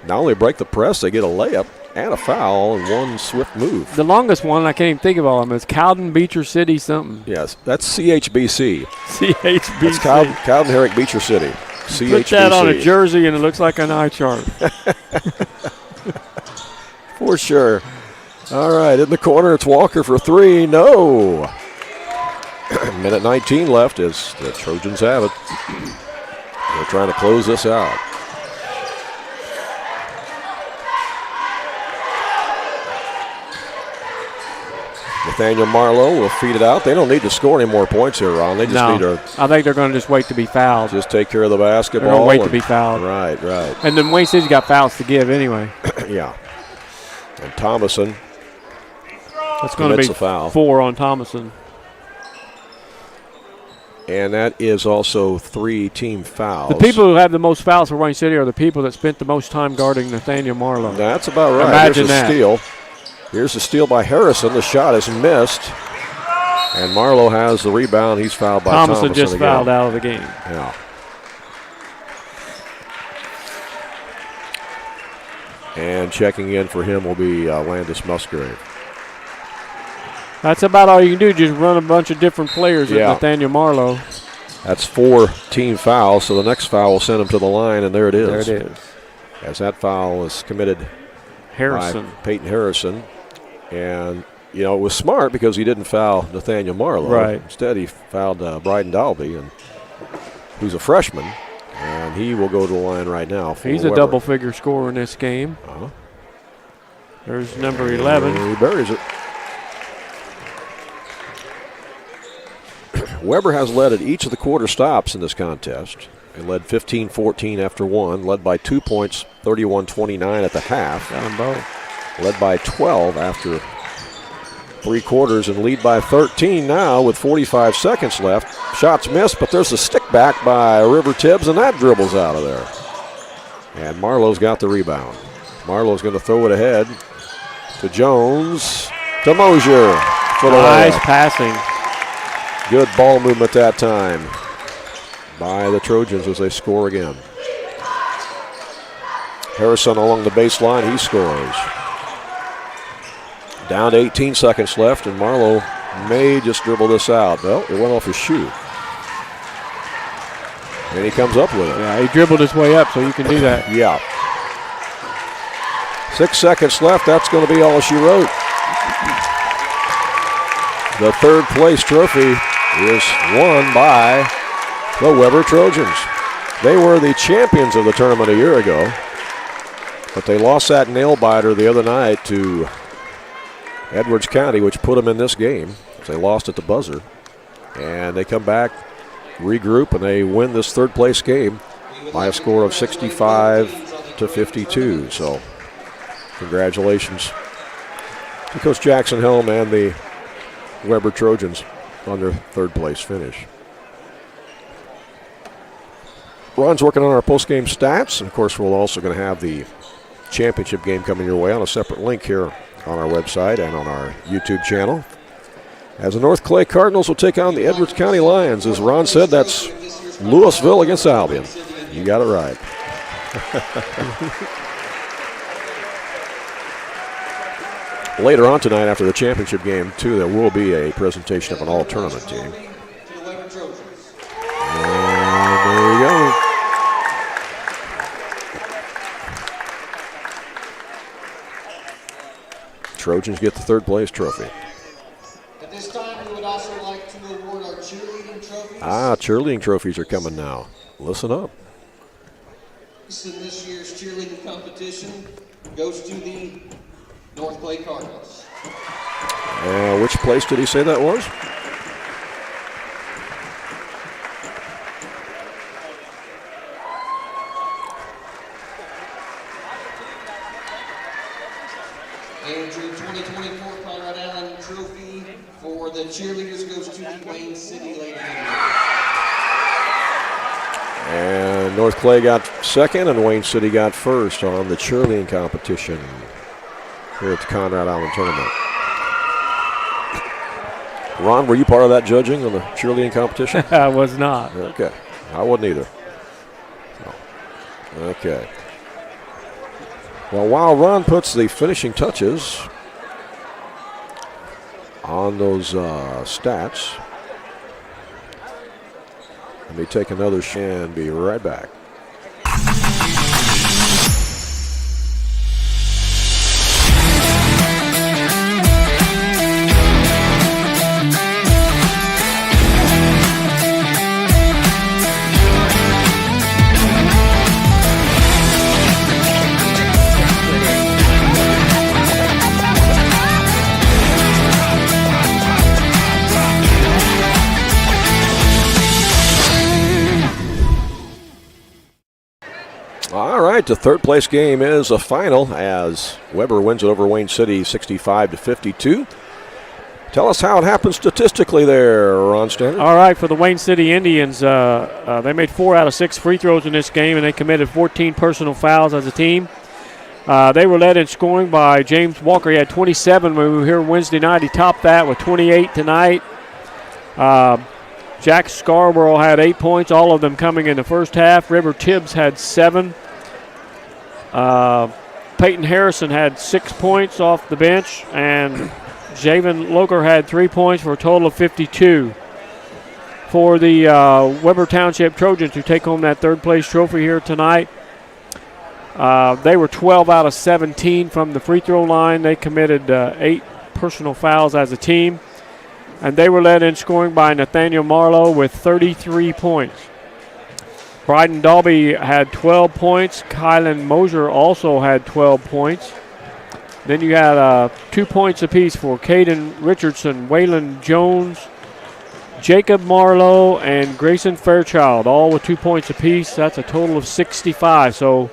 not only break the press, they get a layup and a foul in one swift move. The longest one, I can't even think of all of them, is Cowden Beecher City something. Yes, that's CHBC. CHBC. That's Cowden Herrick Beecher City. CHBC. Put that on a jersey and it looks like an eye chart. For sure. All right, in the corner, it's Walker for three. No. Minute 19 left as the Trojans have it. They're trying to close this out. Nathaniel Marlowe will feed it out. They don't need to score any more points here, Ron. They just need to. I think they're going to just wait to be fouled. Just take care of the basketball. They're going to wait to be fouled. Right. And then Wayne City's got fouls to give anyway. Yeah. And Thomason. That's going to be foul. 4 on Thomason. And that is also 3 team fouls. The people who have the most fouls for Wayne City are the people that spent the most time guarding Nathaniel Marlowe. That's about right. Imagine Here's a steal. Here's a steal by Harrison. The shot is missed. And Marlowe has the rebound. He's fouled by Thomason. Thomason just fouled out of the game. Yeah. And checking in for him will be Landis Musgrave. That's about all you can do, just run a bunch of different players with Nathaniel Marlowe. That's 4 team fouls, so the next foul will send him to the line, and there it is. There it is. As that foul was committed Harrison. by Peyton Harrison. And, you know, it was smart because he didn't foul Nathaniel Marlowe. Right. Instead, he fouled Bryden Dalby, who's a freshman, and he will go to the line right now. He's a double-figure scorer in this game. There's number 11. And he buries it. Weber has led at each of the quarter stops in this contest. They led 15-14 after one, led by 2 points, 31-29 at the half. Got them both. Led by 12 after 3 quarters and lead by 13 now with 45 seconds left. Shots missed, but there's a stick back by River Tibbs, and that dribbles out of there. And Marlowe's got the rebound. Marlowe's going to throw it ahead to Jones, to Mosier for the nice layup. Passing. Good ball movement that time by the Trojans as they score again. Harrison along the baseline, he scores. Down to 18 seconds left, and Marlowe may just dribble this out. Well, it went off his shoe. And he comes up with it. Yeah, he dribbled his way up, so you can do that. Yeah. 6 seconds left. That's going to be all she wrote. The third place trophy is won by the Weber Trojans. They were the champions of the tournament a year ago, but they lost that nail biter the other night to Edwards County, which put them in this game. They lost at the buzzer, and they come back, regroup, and they win this third place game by a score of 65-52. So congratulations to Coach Jackson Helm and the Weber Trojans on their third place finish. Ron's working on our post-game stats, and of course we're also going to have the championship game coming your way on a separate link here on our website and on our YouTube channel. As the North Clay Cardinals will take on the Edwards County Lions. As Ron said, that's Louisville against Albion. You got it right. Later on tonight, after the championship game, too, there will be a presentation of an all-tournament team. And there we go. Trojans get the third place trophy. At this time, we would also like to award our cheerleading trophies. Cheerleading trophies are coming now. Listen up. This year's cheerleading competition goes to the North Clay Cardinals. Which place did he say that was? And your 2024 Conrad Allen Trophy for the cheerleaders goes to the Wayne City Lady. And North Clay got second, and Wayne City got first on the cheerleading competition here at the Conrad Allen Tournament. Ron, were you part of that judging on the cheerleading competition? I was not. Okay. I wasn't either. Okay. Well, while Ron puts the finishing touches on those stats, let me take another shot and be right back. All right, the third place game is a final as Weber wins it over Wayne City 65-52. Tell us how it happened statistically there, Ron Standard. All right, for the Wayne City Indians, they made 4 out of 6 free throws in this game, and they committed 14 personal fouls as a team. They were led in scoring by James Walker. He had 27 when we were here Wednesday night. He topped that with 28 tonight. Jack Scarborough had 8 points, all of them coming in the first half. River Tibbs had 7. Peyton Harrison had 6 points off the bench, and Javen Loker had 3 points for a total of 52. For the Weber Township Trojans who take home that third place trophy here tonight, they were 12 out of 17 from the free throw line. They committed 8 personal fouls as a team. And they were led in scoring by Nathaniel Marlowe with 33 points. Bryden Dalby had 12 points. Kylan Mosier also had 12 points. Then you had 2 points apiece for Caden Richardson, Waylon Jones, Jacob Marlowe, and Grayson Fairchild, all with 2 points apiece. That's a total of 65. So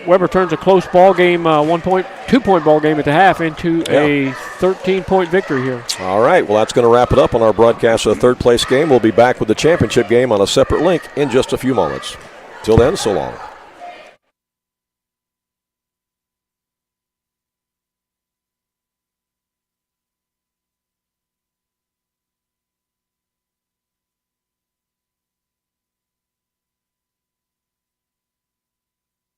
Weber turns a close ball game, 2-point ball game at the half into a 13-point victory here. All right, well, that's going to wrap it up on our broadcast of the third place game. We'll be back with the championship game on a separate link in just a few moments. Till then, so long.